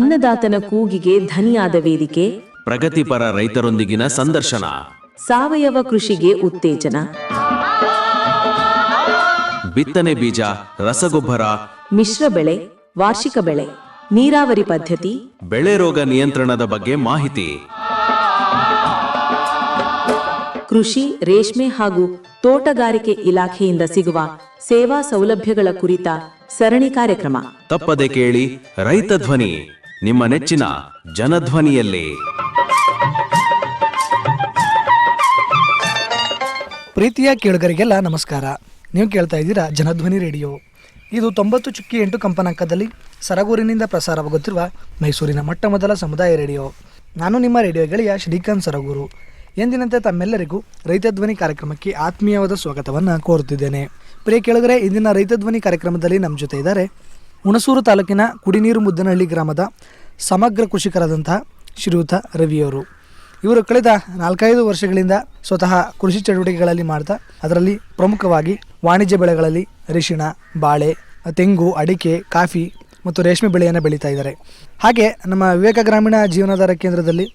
ಅನ್ನದಾತನ ಕೂಗಿಗೆ ಧನಿಯಾದ ವೇದಿಕೆ, ಪ್ರಗತಿಪರ ರೈತರೊಂದಿಗಿನ ಸಂದರ್ಶನ, ಸಾವಯವ ಕೃಷಿಗೆ ಉತ್ತೇಜನ, ಬಿತ್ತನೆ ಬೀಜ, ರಸಗೊಬ್ಬರ, ಮಿಶ್ರ ಬೆಳೆ, ವಾರ್ಷಿಕ ಬೆಳೆ, ನೀರಾವರಿ ಪದ್ಧತಿ, ಬೆಳೆ ರೋಗ ನಿಯಂತ್ರಣದ ಬಗ್ಗೆ ಮಾಹಿತಿ, ಕೃಷಿ, ರೇಷ್ಮೆ ಹಾಗೂ ತೋಟಗಾರಿಕೆ ಇಲಾಖೆಯಿಂದ ಸಿಗುವ ಸೇವಾ ಸೌಲಭ್ಯಗಳ ಕುರಿತ ಸರಣಿ ಕಾರ್ಯಕ್ರಮ. ತಪ್ಪದೆ ಕೇಳಿ ರೈತ ಧ್ವನಿ, ನಿಮ್ಮ ನೆಚ್ಚಿನ ಜನಧ್ವನಿಯಲ್ಲಿ. ಪ್ರೀತಿಯ ಕೇಳುಗರಿಗೆಲ್ಲ ನಮಸ್ಕಾರ. ನೀವು ಕೇಳ್ತಾ ಇದ್ದೀರಾ ಜನಧ್ವನಿ ರೇಡಿಯೋ. ಇದು 90.8 ಕಂಪನಾಂಕದಲ್ಲಿ ಸರಗೂರಿನಿಂದ ಪ್ರಸಾರವಾಗುತ್ತಿರುವ ಮೈಸೂರಿನ ಮೊಟ್ಟ ಮೊದಲ ಸಮುದಾಯ ರೇಡಿಯೋ. ನಾನು ನಿಮ್ಮ ರೇಡಿಯೋ ಗೆಳೆಯ ಶ್ರೀಕಾಂತ್ ಸರಗೂರು. ಎಂದಿನಂತೆ ತಮ್ಮೆಲ್ಲರಿಗೂ ರೈತ ಧ್ವನಿ ಕಾರ್ಯಕ್ರಮಕ್ಕೆ ಆತ್ಮೀಯವಾದ ಸ್ವಾಗತವನ್ನು ಕೋರುತ್ತಿದ್ದೇನೆ. ಪ್ರಿಯ ಕೇಳುಗರೆ, ಇಂದಿನ ರೈತ ಧ್ವನಿ ಕಾರ್ಯಕ್ರಮದಲ್ಲಿ ನಮ್ಮ ಜೊತೆ ಇದ್ದಾರೆ ಹುಣಸೂರು ತಾಲೂಕಿನ ಕುಡಿನೀರು ಮುದ್ದನಹಳ್ಳಿ ಗ್ರಾಮದ ಸಮಗ್ರ ಕೃಷಿಕರಾದಂತಹ ಶ್ರೀಯುತ ರವಿಯವರು. ಇವರು ಕಳೆದ 4-5 ವರ್ಷಗಳಿಂದ ಸ್ವತಃ ಕೃಷಿ ಚಟುವಟಿಕೆಗಳಲ್ಲಿ ಮಾಡ್ತಾ, ಅದರಲ್ಲಿ ಪ್ರಮುಖವಾಗಿ ವಾಣಿಜ್ಯ ಬೆಳೆಗಳಲ್ಲಿ ಅರಿಶಿಣ, ಬಾಳೆ, ತೆಂಗು, ಅಡಿಕೆ, ಕಾಫಿ ಮತ್ತು ರೇಷ್ಮೆ ಬೆಳೆಯನ್ನು ಬೆಳೀತಾ ಇದ್ದಾರೆ. ಹಾಗೆ ನಮ್ಮ ವಿವೇಕ ಗ್ರಾಮೀಣ ಜೀವನಾಧಾರ ಕೇಂದ್ರದಲ್ಲಿ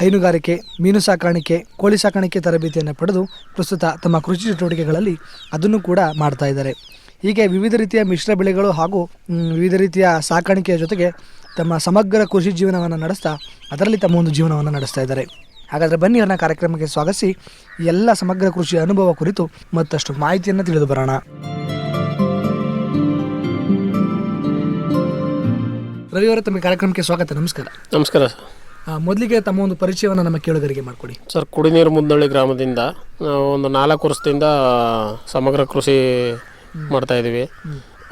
ಹೈನುಗಾರಿಕೆ, ಮೀನು ಸಾಕಾಣಿಕೆ, ಕೋಳಿ ಸಾಕಾಣಿಕೆ ತರಬೇತಿಯನ್ನು ಪಡೆದು ಪ್ರಸ್ತುತ ತಮ್ಮ ಕೃಷಿ ಚಟುವಟಿಕೆಗಳಲ್ಲಿ ಅದನ್ನು ಕೂಡ ಮಾಡ್ತಾ ಇದ್ದಾರೆ. ಹೀಗೆ ವಿವಿಧ ರೀತಿಯ ಮಿಶ್ರ ಬೆಳೆಗಳು ಹಾಗೂ ವಿವಿಧ ರೀತಿಯ ಸಾಕಾಣಿಕೆಯ ಜೊತೆಗೆ ತಮ್ಮ ಸಮಗ್ರ ಕೃಷಿ ಜೀವನವನ್ನು ನಡೆಸ್ತಾ ಅದರಲ್ಲಿ ತಮ್ಮ ಒಂದು ಜೀವನವನ್ನು ನಡೆಸ್ತಾ ಇದ್ದಾರೆ. ಹಾಗಾದರೆ ಬನ್ನಿ ಅವರನ್ನ ಕಾರ್ಯಕ್ರಮಕ್ಕೆ ಸ್ವಾಗತಿಸಿ ಎಲ್ಲ ಸಮಗ್ರ ಕೃಷಿಯ ಅನುಭವ ಕುರಿತು ಮತ್ತಷ್ಟು ಮಾಹಿತಿಯನ್ನು ತಿಳಿದು ಬರೋಣ. ರವಿಯವರ, ತಮ್ಮ ಕಾರ್ಯಕ್ರಮಕ್ಕೆ ಸ್ವಾಗತ. ನಮಸ್ಕಾರ. ನಮಸ್ಕಾರ ಸರ್. ಮೊದಲಿಗೆ ತಮ್ಮ ಒಂದು ಪರಿಚಯವನ್ನು ನಮ್ಮ ಕೇಳುಗರಿಗೆ ಮಾಡಿಕೊಡಿ. ಸರ್, ಕುಡಿನೀರು ಮುದ್ದನಹಳ್ಳಿ ಗ್ರಾಮದಿಂದ ನಾವು ಒಂದು 4 ವರ್ಷದಿಂದ ಸಮಗ್ರ ಕೃಷಿ ಮಾಡ್ತಾಯಿದ್ದೀವಿ.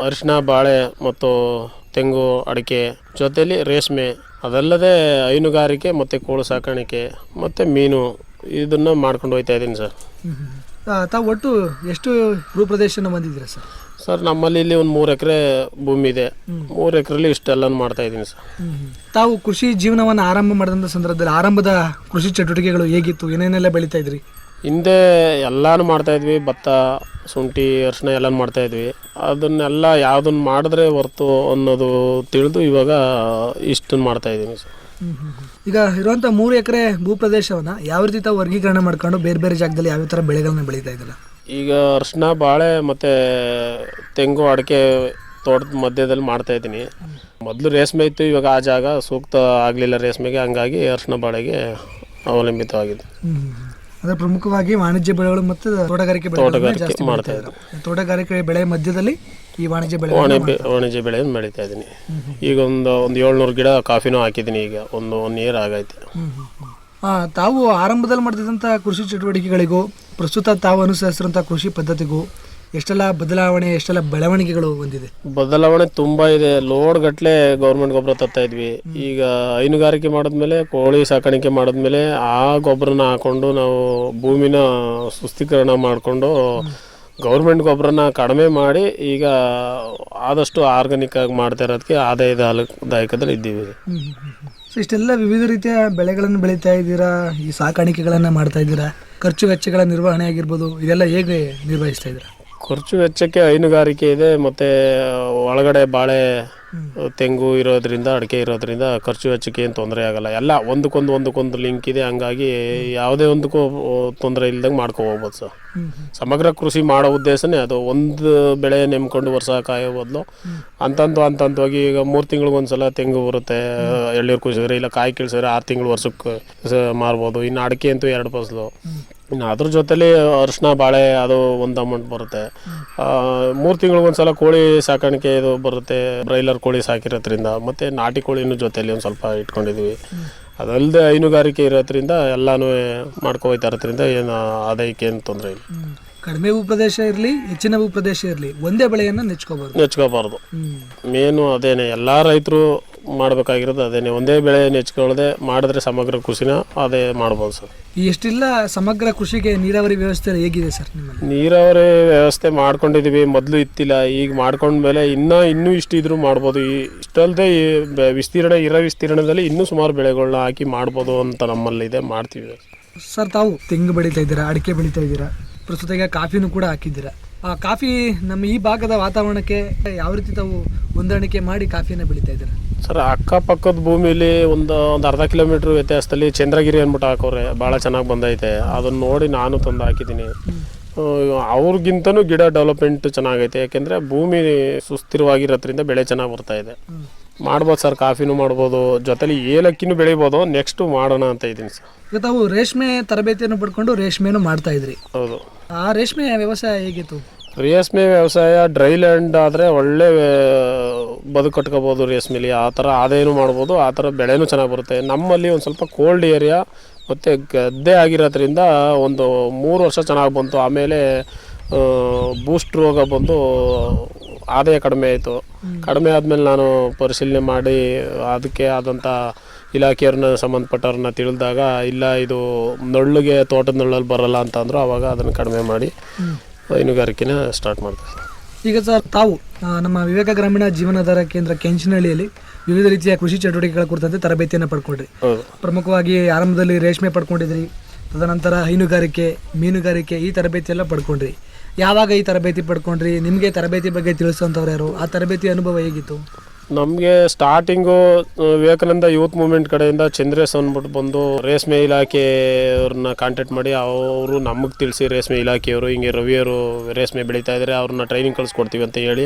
ಅರಿಶಿಣ, ಬಾಳೆ ಮತ್ತು ತೆಂಗು, ಅಡಿಕೆ ಜೊತೆಯಲ್ಲಿ ರೇಷ್ಮೆ, ಅದಲ್ಲದೆ ಹೈನುಗಾರಿಕೆ ಮತ್ತು ಕೋಳಿ ಸಾಕಾಣಿಕೆ ಮತ್ತು ಮೀನು, ಇದನ್ನು ಮಾಡ್ಕೊಂಡು ಹೋಗ್ತಾ ಇದ್ದೀನಿ ಸರ್. ತಾವು ಒಟ್ಟು ಎಷ್ಟು ಭೂಪ್ರದೇಶನ ಬಂದಿದ್ದೀರಾ ಸರ್? ಸರ್, ನಮ್ಮಲ್ಲಿ ಇಲ್ಲಿ ಒಂದು 3 ಎಕರೆ ಭೂಮಿ ಇದೆ. 3 ಎಕರೆಲಿ ಇಷ್ಟೆಲ್ಲ ಮಾಡ್ತಾ ಇದ್ದೀನಿ ಸರ್. ತಾವು ಕೃಷಿ ಜೀವನವನ್ನು ಆರಂಭ ಮಾಡಿದಂಥ ಸಂದರ್ಭದಲ್ಲಿ ಆರಂಭದ ಕೃಷಿ ಚಟುವಟಿಕೆಗಳು ಹೇಗಿತ್ತು? ಏನೇನೆಲ್ಲ ಬೆಳೀತಾ ಇದ್ರಿ? ಹಿಂದೆ ಎಲ್ಲನೂ ಮಾಡ್ತಾಯಿದ್ವಿ. ಭತ್ತ, ಶುಂಠಿ, ಅರಿಶಿಣ ಎಲ್ಲನೂ ಮಾಡ್ತಾಯಿದ್ವಿ. ಅದನ್ನೆಲ್ಲ ಯಾವುದನ್ನು ಮಾಡಿದ್ರೆ ಹೊರ್ತು ಅನ್ನೋದು ತಿಳಿದು ಇವಾಗ ಇಷ್ಟನ್ನು ಮಾಡ್ತಾಯಿದ್ದೀನಿ ಸರ್. ಈಗ ಇರುವಂಥ 3 ಎಕರೆ ಭೂಪ್ರದೇಶವನ್ನು ಯಾವ ರೀತಿ ತಾವು ವರ್ಗೀಕರಣ ಮಾಡ್ಕೊಂಡು ಬೇರೆ ಬೇರೆ ಜಾಗದಲ್ಲಿ ಯಾವ ಥರ ಬೆಳೆಗಳನ್ನ ಬೆಳೀತಾ ಇದ್ದೀರಾ? ಈಗ ಅರಿಶಿಣ, ಬಾಳೆ ಮತ್ತು ತೆಂಗು, ಅಡಿಕೆ ತೋಟದ ಮಧ್ಯದಲ್ಲಿ ಮಾಡ್ತಾಯಿದ್ದೀನಿ. ಮೊದಲು ರೇಷ್ಮೆ ಇತ್ತು, ಇವಾಗ ಆ ಜಾಗ ಸೂಕ್ತ ಆಗಲಿಲ್ಲ ರೇಷ್ಮೆಗೆ, ಹಂಗಾಗಿ ಅರಿಶಿಣ, ಬಾಳೆಗೆ ಅವಲಂಬಿತವಾಗಿದೆ. ಅಂದರೆ ಪ್ರಮುಖವಾಗಿ ವಾಣಿಜ್ಯ ಬೆಳೆಗಳು ಮತ್ತು ತೋಟಗಾರಿಕೆ ಮಾಡ್ತಾ ಇದ್ದೀನಿ. ತೋಟಗಾರಿಕೆ ಬೆಳೆ ಮಧ್ಯದಲ್ಲಿ ಈ ವಾಣಿಜ್ಯ ಬೆಳೆಯನ್ನು ಬೆಳೀತಾ ಇದ್ದೀನಿ. ಈಗ ಒಂದು 700 ಗಿಡ ಕಾಫಿನೂ ಹಾಕಿದ್ದೀನಿ. ಈಗ ಒಂದು 1 ಇಯರ್ ಆಗೈತೆ. ತಾವು ಆರಂಭದಲ್ಲಿ ಮಾಡ್ತಿದ್ದಂಥ ಕೃಷಿ ಚಟುವಟಿಕೆಗಳಿಗೂ ಪ್ರಸ್ತುತ ತಾವು ಅನುಸರಿಸಿರುವಂಥ ಕೃಷಿ ಪದ್ಧತಿಗೂ ಎಷ್ಟೆಲ್ಲ ಬದಲಾವಣೆ, ಎಷ್ಟೆಲ್ಲ ಬೆಳವಣಿಗೆಗಳು ಹೊಂದಿದೆ? ಬದಲಾವಣೆ ತುಂಬ ಇದೆ. ಲೋಡ್ ಗಟ್ಟಲೆ ಗೌರ್ಮೆಂಟ್ ಗೊಬ್ಬರ ತರ್ತಾ ಇದ್ವಿ. ಈಗ ಹೈನುಗಾರಿಕೆ ಮಾಡಿದ್ಮೇಲೆ, ಕೋಳಿ ಸಾಕಾಣಿಕೆ ಮಾಡಿದ್ಮೇಲೆ ಆ ಗೊಬ್ಬರನ ಹಾಕೊಂಡು ನಾವು ಭೂಮಿನ ಸುಸ್ಥೀಕರಣ ಮಾಡಿಕೊಂಡು ಗೌರ್ಮೆಂಟ್ ಗೊಬ್ಬರನ ಕಡಿಮೆ ಮಾಡಿ ಈಗ ಆದಷ್ಟು ಆರ್ಗಾನಿಕ್ ಆಗಿ ಮಾಡ್ತಾ ಇರೋದಕ್ಕೆ ಆದಾಯದಾಯಕದಲ್ಲಿ ಇದ್ದೀವಿ. ಇಷ್ಟೆಲ್ಲ ವಿವಿಧ ರೀತಿಯ ಬೆಳೆಗಳನ್ನು ಬೆಳೀತಾ ಇದ್ದೀರಾ, ಈ ಸಾಕಾಣಿಕೆಗಳನ್ನು ಮಾಡ್ತಾ ಇದ್ದೀರಾ, ಖರ್ಚು ವೆಚ್ಚಗಳ ನಿರ್ವಹಣೆ ಆಗಿರ್ಬೋದು, ಇದೆಲ್ಲ ಹೇಗೆ ನಿರ್ವಹಿಸ್ತಾ ಇದ್ದೀರಾ? ಖರ್ಚು ವೆಚ್ಚಕ್ಕೆ ಹೈನುಗಾರಿಕೆ ಇದೆ, ಮತ್ತು ಒಳಗಡೆ ಬಾಳೆ, ತೆಂಗು ಇರೋದ್ರಿಂದ, ಅಡಿಕೆ ಇರೋದ್ರಿಂದ ಖರ್ಚು ವೆಚ್ಚಕ್ಕೆ ಏನು ತೊಂದರೆ ಆಗಲ್ಲ. ಎಲ್ಲ ಒಂದಕ್ಕೊಂದು ಲಿಂಕ್ ಇದೆ. ಹಂಗಾಗಿ ಯಾವುದೇ ಒಂದಕ್ಕೂ ತೊಂದರೆ ಇಲ್ದಂಗೆ ಮಾಡ್ಕೋಬೋದು ಸರ್. ಸಮಗ್ರ ಕೃಷಿ ಮಾಡೋ ಉದ್ದೇಶನೇ ಅದು. ಒಂದು ಬೆಳೆ ನೆಮ್ಕೊಂಡು ವರ್ಷ ಕಾಯೋ ಬದಲು ಹಂತವಾಗಿ ಈಗ 3 ತಿಂಗಳಿಗೊಂದ್ಸಲ ತೆಂಗು ಬರುತ್ತೆ, ಎಳ್ನೀರು ಕುಸಿದ್ರೆ, ಇಲ್ಲ ಕಾಯಿ ಕೀಳ್ಸಿದ್ರೆ 6 ತಿಂಗಳು ವರ್ಷಕ್ಕೆ ಮಾರ್ಬೋದು. ಇನ್ನು ಅಡಿಕೆ ಅಂತೂ 2 ಫಸಲು. ಇನ್ನು ಅದ್ರ ಜೊತೆಲಿ ಅರಿಶಿಣ, ಬಾಳೆ ಅದು ಒಂದು ಅಮೌಂಟ್ ಬರುತ್ತೆ. 3 ತಿಂಗಳಿಗೊಂದ್ಸಲ ಕೋಳಿ ಸಾಕಾಣಿಕೆ ಇದು ಬರುತ್ತೆ. ಬ್ರಾಯ್ಲರ್ ಕೋಳಿ ಸಾಕಿರೋದ್ರಿಂದ, ಮತ್ತು ನಾಟಿ ಕೋಳಿನೂ ಜೊತೆಲಿ ಒಂದು ಸ್ವಲ್ಪ ಇಟ್ಕೊಂಡಿದ್ವಿ. ಅದಲ್ಲದೆ ಹೈನುಗಾರಿಕೆ ಇರೋದ್ರಿಂದ ಎಲ್ಲನೂ ಮಾಡ್ಕೊಯ್ತಾ ಇರೋದ್ರಿಂದ ಏನು ಆದಾಯಕ್ಕೆ ಏನು ತೊಂದರೆ ಇಲ್ಲ. ಕಡಿಮೆ ಭೂಪ್ರದೇಶ ಇರಲಿ, ಹೆಚ್ಚಿನ ಭೂಪ್ರದೇಶ ಇರಲಿ, ಒಂದೇ ಬೆಳೆಯನ್ನು ನೆಚ್ಕೋಬಾರ್ದು. ಮೇನು ಅದೇನೆ, ಎಲ್ಲ ರೈತರು ಮಾಡಬೇಕಾಗಿರೋದು ಅದೇನೆ. ಒಂದೇ ಬೆಳೆ ನೆಚ್ಕೊಳ್ಳದೆ ಮಾಡಿದ್ರೆ ಸಮಗ್ರ ಕೃಷಿನ ಅದೇ ಮಾಡ್ಬೋದು ಸರ್. ಎಷ್ಟಿಲ್ಲ ಸಮಗ್ರ ಕೃಷಿಗೆ ನೀರಾವರಿ ವ್ಯವಸ್ಥೆ ಹೇಗಿದೆ ಸರ್ ನಿಮ್ಮಲ್ಲಿ? ನೀರಾವರಿ ವ್ಯವಸ್ಥೆ ಮಾಡ್ಕೊಂಡಿದ್ದೀವಿ. ಮೊದಲು ಇತ್ತಿಲ್ಲ, ಈಗ ಮಾಡ್ಕೊಂಡ್ಮೇಲೆ ಇನ್ನೂ ಇಷ್ಟಿದ್ರು ಮಾಡ್ಬೋದು. ಇಷ್ಟಲ್ಲದೆ ವಿಸ್ತೀರ್ಣದಲ್ಲಿ ಇನ್ನೂ ಸುಮಾರು ಬೆಳೆಗಳನ್ನ ಹಾಕಿ ಮಾಡ್ಬೋದು ಅಂತ ನಮ್ಮಲ್ಲಿದೆ, ಮಾಡ್ತೀವಿ. ಸರ್ ತಾವು ತೆಂಗು ಬೆಳೀತಾ ಇದ್ದೀರಾ, ಅಡಿಕೆ ಬೆಳೀತಾ ಇದ್ದೀರಾ, ಪ್ರಸ್ತುತ ಈಗ ಕಾಫಿನೂ ಕೂಡ ಹಾಕಿದ್ದೀರಾ. ಆ ಕಾಫಿ ನಮ್ಮ ಈ ಭಾಗದ ವಾತಾವರಣಕ್ಕೆ ಯಾವ ರೀತಿ ತಾವು ಹೊಂದಾಣಿಕೆ ಮಾಡಿ ಕಾಫಿಯನ್ನು ಬೆಳೀತಾ ಇದ್ದೀರಾ? ಸರ್ ಅಕ್ಕಪಕ್ಕದ ಭೂಮಿಲಿ ಒಂದು ಅರ್ಧ ಕಿಲೋಮೀಟ್ರ್ ವ್ಯತ್ಯಾಸದಲ್ಲಿ ಚಂದ್ರಗಿರಿ ಅಂದ್ಬಿಟ್ಟು ಹಾಕೋರೆ ಭಾಳ ಚೆನ್ನಾಗಿ ಬಂದೈತೆ. ಅದನ್ನು ನೋಡಿ ನಾನು ತಂದು ಹಾಕಿದ್ದೀನಿ. ಅವ್ರಿಗಿಂತನೂ ಗಿಡ ಡೆವಲಪ್ಮೆಂಟ್ ಚೆನ್ನಾಗೈತೆ, ಯಾಕೆಂದರೆ ಭೂಮಿ ಸುಸ್ಥಿರವಾಗಿರೋದ್ರಿಂದ ಬೆಳೆ ಚೆನ್ನಾಗಿ ಬರ್ತಾ ಇದೆ. ಮಾಡ್ಬೋದು ಸರ್, ಕಾಫಿನೂ ಮಾಡ್ಬೋದು, ಜೊತೆಲಿ ಏಲಕ್ಕಿನೂ ಬೆಳಿಬೋದು. ನೆಕ್ಸ್ಟು ಮಾಡೋಣ ಅಂತ ಇದ್ದೀನಿ ಸರ್. ಈಗ ತಾವು ರೇಷ್ಮೆ ತರಬೇತಿಯನ್ನು ಪಡ್ಕೊಂಡು ರೇಷ್ಮೆನೂ ಮಾಡ್ತಾ ಇದ್ರಿ. ಹೌದು. ಆ ರೇಷ್ಮೆ ವ್ಯವಸಾಯ ಹೇಗಿತ್ತು? ರೇಷ್ಮೆ ವ್ಯವಸಾಯ ಡ್ರೈ ಲ್ಯಾಂಡ್ ಆದರೆ ಒಳ್ಳೆ ಬದುಕು ಕಟ್ಕೋಬೋದು ರೇಷ್ಮೆಲಿ. ಆ ಥರ ಆದಾಯನೂ ಮಾಡ್ಬೋದು, ಆ ಥರ ಬೆಳೆನೂ ಚೆನ್ನಾಗಿ ಬರುತ್ತೆ. ನಮ್ಮಲ್ಲಿ ಒಂದು ಸ್ವಲ್ಪ ಕೋಲ್ಡ್ ಏರಿಯಾ ಮತ್ತು ಗದ್ದೆ ಆಗಿರೋದ್ರಿಂದ ಒಂದು 3 ವರ್ಷ ಚೆನ್ನಾಗಿ ಬಂತು. ಆಮೇಲೆ ಬೂಸ್ಟ್ ರೋಗ ಬಂದು ಆದಾಯ ಕಡಿಮೆ ಆಯಿತು. ಕಡಿಮೆ ಆದಮೇಲೆ ನಾನು ಪರಿಶೀಲನೆ ಮಾಡಿ ಅದಕ್ಕೆ ಆದಂಥ ಇಲಾಖೆಯವ್ರನ್ನ ಸಂಬಂಧಪಟ್ಟವ್ರನ್ನ ತಿಳಿದಾಗ, ಇಲ್ಲ ಇದು ನಳ್ಳಿಗೆ ತೋಟದ ನಳ್ಳಲ್ಲಿ ಬರೋಲ್ಲ ಅಂತಂದರು. ಆವಾಗ ಅದನ್ನು ಕಡಿಮೆ ಮಾಡಿ ಹೈನುಗಾರಿಕೆನ ಸ್ಟಾರ್ಟ್ ಮಾಡ್ತಾರೆ. ಈಗ ಸರ್ ತಾವು ನಮ್ಮ ವಿವೇಕ ಗ್ರಾಮೀಣ ಜೀವನಾಧಾರ ಕೇಂದ್ರ ಕೆಂಚನಹಳ್ಳಿಯಲ್ಲಿ ವಿವಿಧ ರೀತಿಯ ಕೃಷಿ ಚಟುವಟಿಕೆಗಳ ಕುರಿತಂತೆ ತರಬೇತಿಯನ್ನು ಪಡ್ಕೊಂಡ್ರಿ. ಹೌದು. ಪ್ರಮುಖವಾಗಿ ಆರಂಭದಲ್ಲಿ ರೇಷ್ಮೆ ಪಡ್ಕೊಂಡಿದ್ರಿ, ತದನಂತರ ಹೈನುಗಾರಿಕೆ, ಮೀನುಗಾರಿಕೆ ಈ ತರಬೇತಿ ಎಲ್ಲ ಪಡ್ಕೊಂಡ್ರಿ. ಯಾವಾಗ ಈ ತರಬೇತಿ ಪಡ್ಕೊಂಡ್ರಿ? ನಿಮಗೆ ತರಬೇತಿ ಬಗ್ಗೆ ತಿಳಿಸೋಂಥವ್ರು ಯಾರು? ಆ ತರಬೇತಿ ಅನುಭವ ಹೇಗಿತ್ತು? ನಮಗೆ ಸ್ಟಾರ್ಟಿಂಗು ವಿವೇಕಾನಂದ ಯೂತ್ ಮೂವ್ಮೆಂಟ್ ಕಡೆಯಿಂದ ಚಂದ್ರೇಶ್ ಅಂದ್ಬಿಟ್ಟು ಬಂದು ರೇಷ್ಮೆ ಇಲಾಖೆಯವ್ರನ್ನ ಕಾಂಟ್ಯಾಕ್ಟ್ ಮಾಡಿ ಅವರು ನಮಗೆ ತಿಳಿಸಿ, ರೇಷ್ಮೆ ಇಲಾಖೆಯವರು ಹಿಂಗೆ ರವಿಯವರು ರೇಷ್ಮೆ ಬೆಳೀತಾ ಇದ್ದಾರೆ, ಅವ್ರನ್ನ ಟ್ರೈನಿಂಗ್ ಕಳಿಸ್ಕೊಡ್ತೀವಿ ಅಂತ ಹೇಳಿ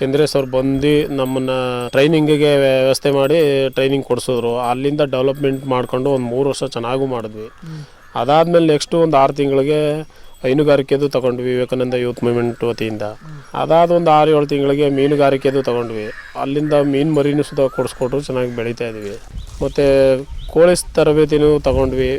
ಚಂದ್ರೇಶ್ ಅವ್ರು ಬಂದು ನಮ್ಮನ್ನು ಟ್ರೈನಿಂಗಿಗೆ ವ್ಯವಸ್ಥೆ ಮಾಡಿ ಟ್ರೈನಿಂಗ್ ಕೊಡಿಸಿದ್ರು. ಅಲ್ಲಿಂದ ಡೆವಲಪ್ಮೆಂಟ್ ಮಾಡಿಕೊಂಡು ಒಂದು 3 ವರ್ಷ ಚೆನ್ನಾಗೂ ಮಾಡಿದ್ವಿ. ಅದಾದಮೇಲೆ ನೆಕ್ಸ್ಟು ಒಂದು 6 ತಿಂಗಳಿಗೆ ಹೈನುಗಾರಿಕೆದು ತಗೊಂಡ್ವಿ ವಿವೇಕಾನಂದ ಯೂತ್ ಮೂವ್ಮೆಂಟ್ ವತಿಯಿಂದ. ಅದಾದ ಒಂದು 6-7 ತಿಂಗಳಿಗೆ ಮೀನುಗಾರಿಕೆದು ತಗೊಂಡ್ವಿ. ಅಲ್ಲಿಂದ ಮೀನು ಮರಿನೂ ಸುಧಾ ಕೊಡಿಸ್ಕೊಟ್ರು, ಚೆನ್ನಾಗಿ ಬೆಳೀತಾ ಇದ್ವಿ. ಮತ್ತು ಕೋಳಿ ತರಬೇತಿನೂ ತಗೊಂಡ್ವಿ,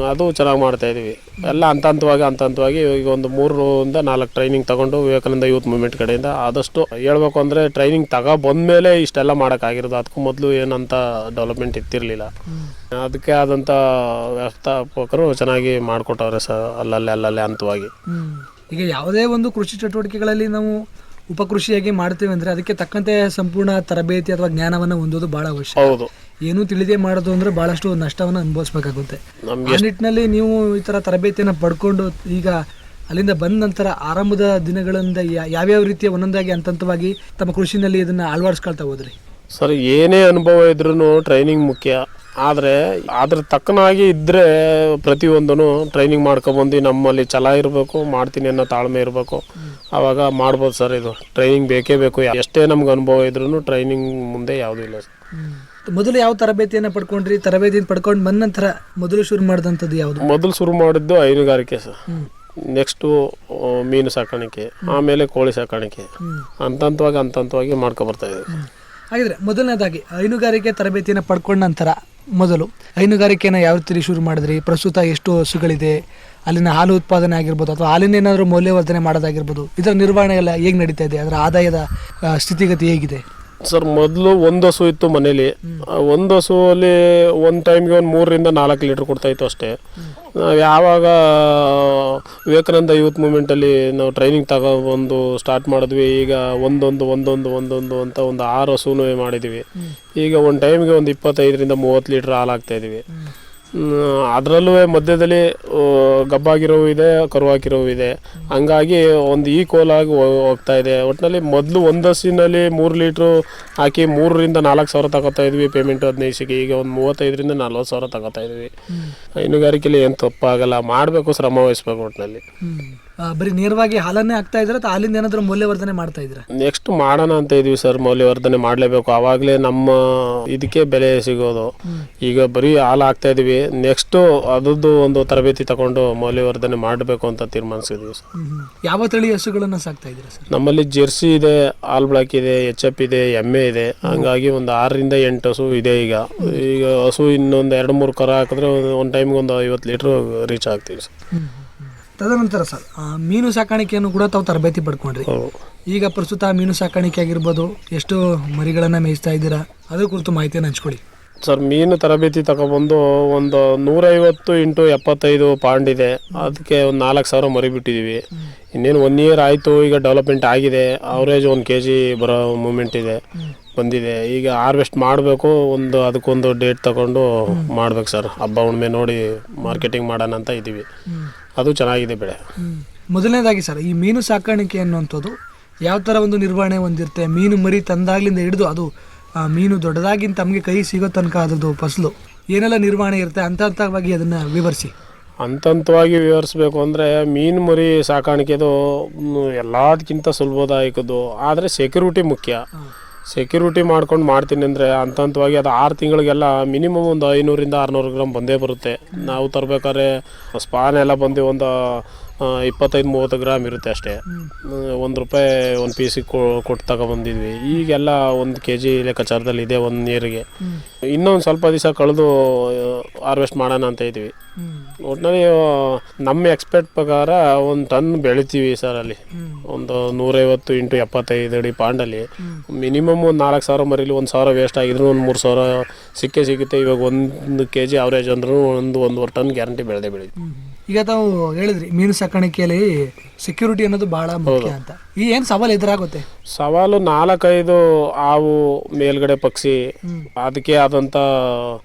ಅದು ಚೆನ್ನಾಗಿ ಮಾಡ್ತಾಯಿದ್ವಿ. ಎಲ್ಲ ಹಂತವಾಗಿ ಈಗ ಒಂದು 3ರಿಂದ 4 ಟ್ರೈನಿಂಗ್ ತಗೊಂಡು ವಿವೇಕಾನಂದ ಯೂತ್ ಮೂವ್ಮೆಂಟ್ ಕಡೆಯಿಂದ. ಆದಷ್ಟು ಹೇಳ್ಬೇಕು ಅಂದರೆ ಟ್ರೈನಿಂಗ್ ಬಂದಮೇಲೆ ಇಷ್ಟೆಲ್ಲ ಮಾಡೋಕ್ಕಾಗಿರೋದು. ಅದಕ್ಕೂ ಮೊದಲು ಏನಂತ ಡೆವಲಪ್ಮೆಂಟ್ ಇತ್ತಿರಲಿಲ್ಲ. ಅದಕ್ಕೆ ಆದಂಥ ವ್ಯವಸ್ಥಾಪಕರು ಚೆನ್ನಾಗಿ ಮಾಡಿಕೊಟ್ಟವ್ರೆ ಸರ್, ಅಲ್ಲಲ್ಲೇ ಹಂತವಾಗಿ. ಈಗ ಯಾವುದೇ ಒಂದು ಕೃಷಿ ಚಟುವಟಿಕೆಗಳಲ್ಲಿ ನಾವು ಉಪಕೃಷಿಯಾಗಿ ಮಾಡ್ತೇವೆ ಅಂದರೆ ಅದಕ್ಕೆ ತಕ್ಕಂತೆ ಸಂಪೂರ್ಣ ತರಬೇತಿ ಅಥವಾ ಜ್ಞಾನವನ್ನು ಹೊಂದೋದು ಭಾಳ ಅವಶ್ಯ. ಹೌದು. ಏನೂ ತಿಳಿದೇ ಮಾಡೋದು ಅಂದರೆ ಭಾಳಷ್ಟು ನಷ್ಟವನ್ನು ಅನುಭವಿಸ್ಬೇಕಾಗುತ್ತೆ. ಆ ನಿಟ್ಟಿನಲ್ಲಿ ನೀವು ಈ ಥರ ತರಬೇತಿಯನ್ನು ಪಡ್ಕೊಂಡು ಈಗ ಅಲ್ಲಿಂದ ಬಂದ ನಂತರ ಆರಂಭದ ದಿನಗಳಿಂದ ಯಾವ್ಯಾವ ರೀತಿಯ ಒಂದೊಂದಾಗಿ ಹಂತವಾಗಿ ತಮ್ಮ ಕೃಷಿನಲ್ಲಿ ಇದನ್ನು ಅಳವಡಿಸ್ಕೊಳ್ತಾ ಹೋದ್ರಿ? ಸರ್, ಏನೇ ಅನುಭವ ಇದ್ರೂ ಟ್ರೈನಿಂಗ್ ಮುಖ್ಯ. ಆದರೆ ಅದ್ರ ತಕ್ಕನಾಗಿ ಇದ್ದರೆ ಪ್ರತಿಯೊಂದೂ ಟ್ರೈನಿಂಗ್ ಮಾಡ್ಕೊಬಂದು ನಮ್ಮಲ್ಲಿ ಛಲ ಇರಬೇಕು, ಮಾಡ್ತೀನಿ ಅನ್ನೋ ತಾಳ್ಮೆ ಇರಬೇಕು, ಆವಾಗ ಮಾಡ್ಬೋದು ಸರ್. ಇದು ಟ್ರೈನಿಂಗ್ ಬೇಕೇ ಬೇಕು. ಎಷ್ಟೇ ನಮ್ಗೆ ಅನುಭವ ಇದ್ರೂ ಟ್ರೈನಿಂಗ್ ಮುಂದೆ ಯಾವುದೂ ಇಲ್ಲ ಸರ್. ಮೊದಲು ಯಾವ ತರಬೇತಿಯನ್ನು ಪಡ್ಕೊಂಡ್ರಿ? ತರಬೇತಿಯನ್ನು ಪಡ್ಕೊಂಡು ಬಂದ ನಂತರ ಮೊದಲು ಶುರು ಮಾಡಿದಂಥದ್ದು ಯಾವುದು? ಮೊದಲು ಶುರು ಮಾಡಿದ್ದು ಹೈನುಗಾರಿಕೆ ಸರ್. ನೆಕ್ಸ್ಟು ಮೀನು ಸಾಕಾಣಿಕೆ, ಆಮೇಲೆ ಕೋಳಿ ಸಾಕಾಣಿಕೆ, ಹಂತವಾಗಿ ಮಾಡ್ಕೊಬರ್ತಾ ಇದ್ದೀವಿ. ಹಾಗಿದ್ರೆ ಮೊದಲನೇದಾಗಿ ಹೈನುಗಾರಿಕೆ ತರಬೇತಿಯನ್ನು ಪಡ್ಕೊಂಡ ನಂತರ ಮೊದಲು ಹೈನುಗಾರಿಕೆನ ಯಾವ ರೀತಿ ಶುರು ಮಾಡಿದ್ರಿ? ಪ್ರಸ್ತುತ ಎಷ್ಟು ಹಸುಗಳಿದೆ? ಅಲ್ಲಿನ ಹಾಲು ಉತ್ಪಾದನೆ ಆಗಿರ್ಬೋದು ಅಥವಾ ಹಾಲಿನ ಏನಾದರೂ ಮೌಲ್ಯವರ್ಧನೆ ಮಾಡೋದಾಗಿರ್ಬೋದು, ಇದರ ನಿರ್ವಹಣೆ ಎಲ್ಲ ಹೇಗೆ ನಡೀತಾ ಇದೆ? ಅದರ ಆದಾಯದ ಸ್ಥಿತಿಗತಿ ಹೇಗಿದೆ? ಸರ್, ಮೊದಲು 1 ಹಸು ಇತ್ತು ಮನೇಲಿ. 1 ಹಸುವಲ್ಲಿ ಒಂದು ಟೈಮ್ಗೆ ಒಂದು 3ರಿಂದ 4 ಲೀಟ್ರ್ ಕೊಡ್ತಾಯಿತ್ತು ಅಷ್ಟೇ. ಯಾವಾಗ ವಿವೇಕಾನಂದ ಯೂತ್ ಮೂವ್ಮೆಂಟಲ್ಲಿ ನಾವು ಟ್ರೈನಿಂಗ್ ತಗೊಬಂದು ಸ್ಟಾರ್ಟ್ ಮಾಡಿದ್ವಿ, ಈಗ ಒಂದೊಂದು ಅಂತ ಒಂದು 6 ಹಸುನೂ ಮಾಡಿದ್ವಿ. ಈಗ ಒಂದು ಟೈಮ್ಗೆ ಒಂದು 25ರಿಂದ 30 ಲೀಟ್ರ್ ಹಾಲು ಹಾಕ್ತಾಯಿದ್ವಿ. ಅದರಲ್ಲೂ ಮಧ್ಯದಲ್ಲಿ ಗಬ್ಬಾಗಿರೋವು ಇದೆ, ಕರುವಾಕಿರೋವು ಇದೆ. ಹಂಗಾಗಿ ಒಂದು ಈಕ್ವಲ್ ಆಗಿ ಹೋಗ್ತಾ ಇದೆ. ಒಟ್ಟಿನಲ್ಲಿ ಮೊದಲು 1 ಹಸಿನಲ್ಲಿ 3 ಲೀಟ್ರು ಹಾಕಿ 3ರಿಂದ 4 ಸಾವಿರ ತಗೋತಾ ಇದ್ವಿ ಪೇಮೆಂಟು 15ಗೆ. ಈಗ ಒಂದು 35ರಿಂದ 40 ಸಾವಿರ ತಗೋತಾ ಇದ್ವಿ. ಹೈನುಗಾರಿಕೆಯಲ್ಲಿ ಏನು ತಪ್ಪಾಗಲ್ಲ, ಮಾಡಬೇಕು, ಶ್ರಮ ವಹಿಸ್ಬೇಕು. ಒಟ್ಟಿನಲ್ಲಿ ಬರೀ ನೇರವಾಗಿ ಹಾಲನ್ನೇ ಹಾಕ್ತಾ ಇದ್ರೆ ಅಥವಾ ಹಾಲಿಂದ ಏನಾದರೂ ಮೌಲ್ಯವರ್ಧನೆ ಮಾಡ್ತಾ ಇದ್ರೆ? ನೆಕ್ಸ್ಟ್ ಮಾಡೋಣ ಅಂತ ಇದೀವಿ ಸರ್. ಮೌಲ್ಯವರ್ಧನೆ ಮಾಡಲೇಬೇಕು, ಆವಾಗಲೇ ನಮ್ಮ ಇದಕ್ಕೆ ಬೆಲೆ ಸಿಗೋದು. ಈಗ ಬರೀ ಹಾಲು ಹಾಕ್ತಾ ಇದೀವಿ, ನೆಕ್ಸ್ಟು ಅದರದ್ದು ಒಂದು ತರಬೇತಿ ತಗೊಂಡು ಮೌಲ್ಯವರ್ಧನೆ ಮಾಡಬೇಕು ಅಂತ ತೀರ್ಮಾನಿಸಿದ್ವಿ ಸರ್. ಯಾವ ತಳಿ ಹಸುಗಳನ್ನು ಸಾಕ್ತಾ ಇದ್ದೀರಾ ಸರ್? ನಮ್ಮಲ್ಲಿ ಜೆರ್ಸಿ ಇದೆ, ಆಲ್ ಬ್ಲಾಕ್ ಇದೆ, HF ಇದೆ, ಎಮ್ಮೆ ಇದೆ. ಹಂಗಾಗಿ ಒಂದು 6ರಿಂದ 8 ಹಸು ಇದೆ. ಈಗ ಹಸು ಇನ್ನೊಂದು 2-3 ಕರ ಹಾಕಿದ್ರೆ ಒಂದು ಟೈಮ್ಗೆ ಒಂದು 50 ಲೀಟ್ರ್ ರೀಚ್ ಆಗ್ತೀವಿ ಸರ್. ತದನಂತರ ಸರ್ ಮೀನು ಸಾಕಾಣಿಕೆಯನ್ನು ಕೂಡ ತಾವು ತರಬೇತಿ ಪಡ್ಕೊಂಡ್ರಿ. ಈಗ ಪ್ರಸ್ತುತ ಮೀನು ಸಾಕಾಣಿಕೆ ಆಗಿರ್ಬೋದು, ಎಷ್ಟು ಮರಿಗಳನ್ನು ಮೇಯಿಸ್ತಾ ಇದ್ದೀರಾ, ಅದ್ರ ಕುರಿತು ಮಾಹಿತಿಯನ್ನು ಹಂಚ್ಕೊಳ್ಳಿ ಸರ್. ಮೀನು ತರಬೇತಿ ತಗೊಬಂದು ಒಂದು 150 × 75 ಪಾಂಡ್ ಇದೆ. ಅದಕ್ಕೆ ಒಂದು 4 ಸಾವಿರ ಮರಿ ಬಿಟ್ಟಿದ್ದೀವಿ. ಇನ್ನೇನು 1 ಇಯರ್ ಆಯಿತು. ಈಗ ಡೆವಲಪ್ಮೆಂಟ್ ಆಗಿದೆ. ಅವರೇಜ್ 1 kg ಬರೋ ಮೂಮೆಂಟ್ ಇದೆ. ಬಂದಿದೆ. ಈಗ ಹಾರ್ವೆಸ್ಟ್ ಮಾಡಬೇಕು, ಅದಕ್ಕೊಂದು ಡೇಟ್ ತಗೊಂಡು ಮಾಡ್ಬೇಕು ಸರ್. ಹಬ್ಬ ಹುಣ್ಣಿಮೆ ನೋಡಿ ಮಾರ್ಕೆಟಿಂಗ್ ಮಾಡೋಣ ಅಂತ ಇದ್ದೀವಿ. ಅದು ಚೆನ್ನಾಗಿದೆ ಬೆಳೆ. ಮೊದಲನೇದಾಗಿ ಸರ್, ಈ ಮೀನು ಸಾಕಾಣಿಕೆ ಅನ್ನುವಂಥದ್ದು ಯಾವ ಥರ ಒಂದು ನಿರ್ವಹಣೆ ಹೊಂದಿರುತ್ತೆ? ಮೀನು ಮರಿ ತಂದಾಗ್ಲಿಂದ ಹಿಡಿದು ಅದು ಮೀನು ದೊಡ್ಡದಾಗಿ ತಮಗೆ ಕೈ ಸಿಗೋ ತನಕ ಅದ್ರದ್ದು ಫಸಲು ಏನೆಲ್ಲ ನಿರ್ವಹಣೆ ಇರುತ್ತೆ ಹಂತವಾಗಿ ಅದನ್ನು ವಿವರಿಸಿ. ಹಂತವಾಗಿ ವಿವರಿಸ್ಬೇಕು ಅಂದರೆ ಮೀನು ಮರಿ ಸಾಕಾಣಿಕೆದು ಎಲ್ಲದಕ್ಕಿಂತ ಸುಲಭದಾಯಕದ್ದು. ಆದರೆ ಸೆಕ್ಯೂರಿಟಿ ಮುಖ್ಯ. ಸೆಕ್ಯೂರಿಟಿ ಮಾಡ್ಕೊಂಡು ಮಾಡ್ತೀನಿ ಅಂದರೆ ಹಂತವಾಗಿ ಅದು 6 ತಿಂಗಳಿಗೆಲ್ಲ ಮಿನಿಮಮ್ ಒಂದು 500 ರಿಂದ 600 ಗ್ರಾಮ್ ಬಂದೇ ಬರುತ್ತೆ. ನಾವು ತರಬೇಕಾದ್ರೆ ಸ್ಪಾನ್ ಎಲ್ಲ ಬಂದು ಒಂದು 25-30 ಗ್ರಾಮ್ ಇರುತ್ತೆ ಅಷ್ಟೇ. ₹1 ಒಂದು ಪೀಸಿಗೆ ಕೊಟ್ಟು ತಗೊಬಂದಿದ್ವಿ. ಈಗೆಲ್ಲ 1 kg ಲೆಕ್ಕಾಚಾರದಲ್ಲಿ ಇದೆ 1 ನೀರಿಗೆ. ಇನ್ನೊಂದು ಸ್ವಲ್ಪ ದಿವಸ ಕಳೆದು ಹಾರ್ವೆಸ್ಟ್ ಮಾಡೋಣ ಅಂತ ಇದ್ದೀವಿ. ಒಟ್ಟಿನಲ್ಲಿ ನಮ್ಮ ಎಕ್ಸ್ಪೆಕ್ಟ್ ಪ್ರಕಾರ 1 ಟನ್ ಬೆಳಿತೀವಿ ಸರ್. ಅಲ್ಲಿ ಒಂದು 150 × 75 ಅಡಿ ಪಾಂಡಲ್ಲಿ ಮಿನಿಮಮ್ ಒಂದು 4,000 ಮರಿಲಿ 1,000 ವೇಸ್ಟ್ ಆಗಿದ್ರು ಒಂದು 3,000 ಸಿಗುತ್ತೆ. ಇವಾಗ 1 kg ಅವರೇಜ್ ಅಂದ್ರೂ 1.5 ಟನ್ ಗ್ಯಾರಂಟಿ ಬೆಳೆದೇ ಬೆಳಿತೀವಿ. ಈಗ ತಾವು ಹೇಳಿದ್ರಿ ಮೀನು ಸಾಕಾಣಿಕೆಯಲ್ಲಿ ಸೆಕ್ಯೂರಿಟಿ ಅನ್ನೋದು ಬಹಳ ಮುಖ್ಯ ಅಂತ. ಈ ಏನು ಸವಾಲು ಎದುರಾಗುತ್ತೆ? ಸವಾಲು 4-5 ಹಾವು, ಮೇಲ್ಗಡೆ ಪಕ್ಷಿ, ಅದಕ್ಕೆ ಆದಂಥ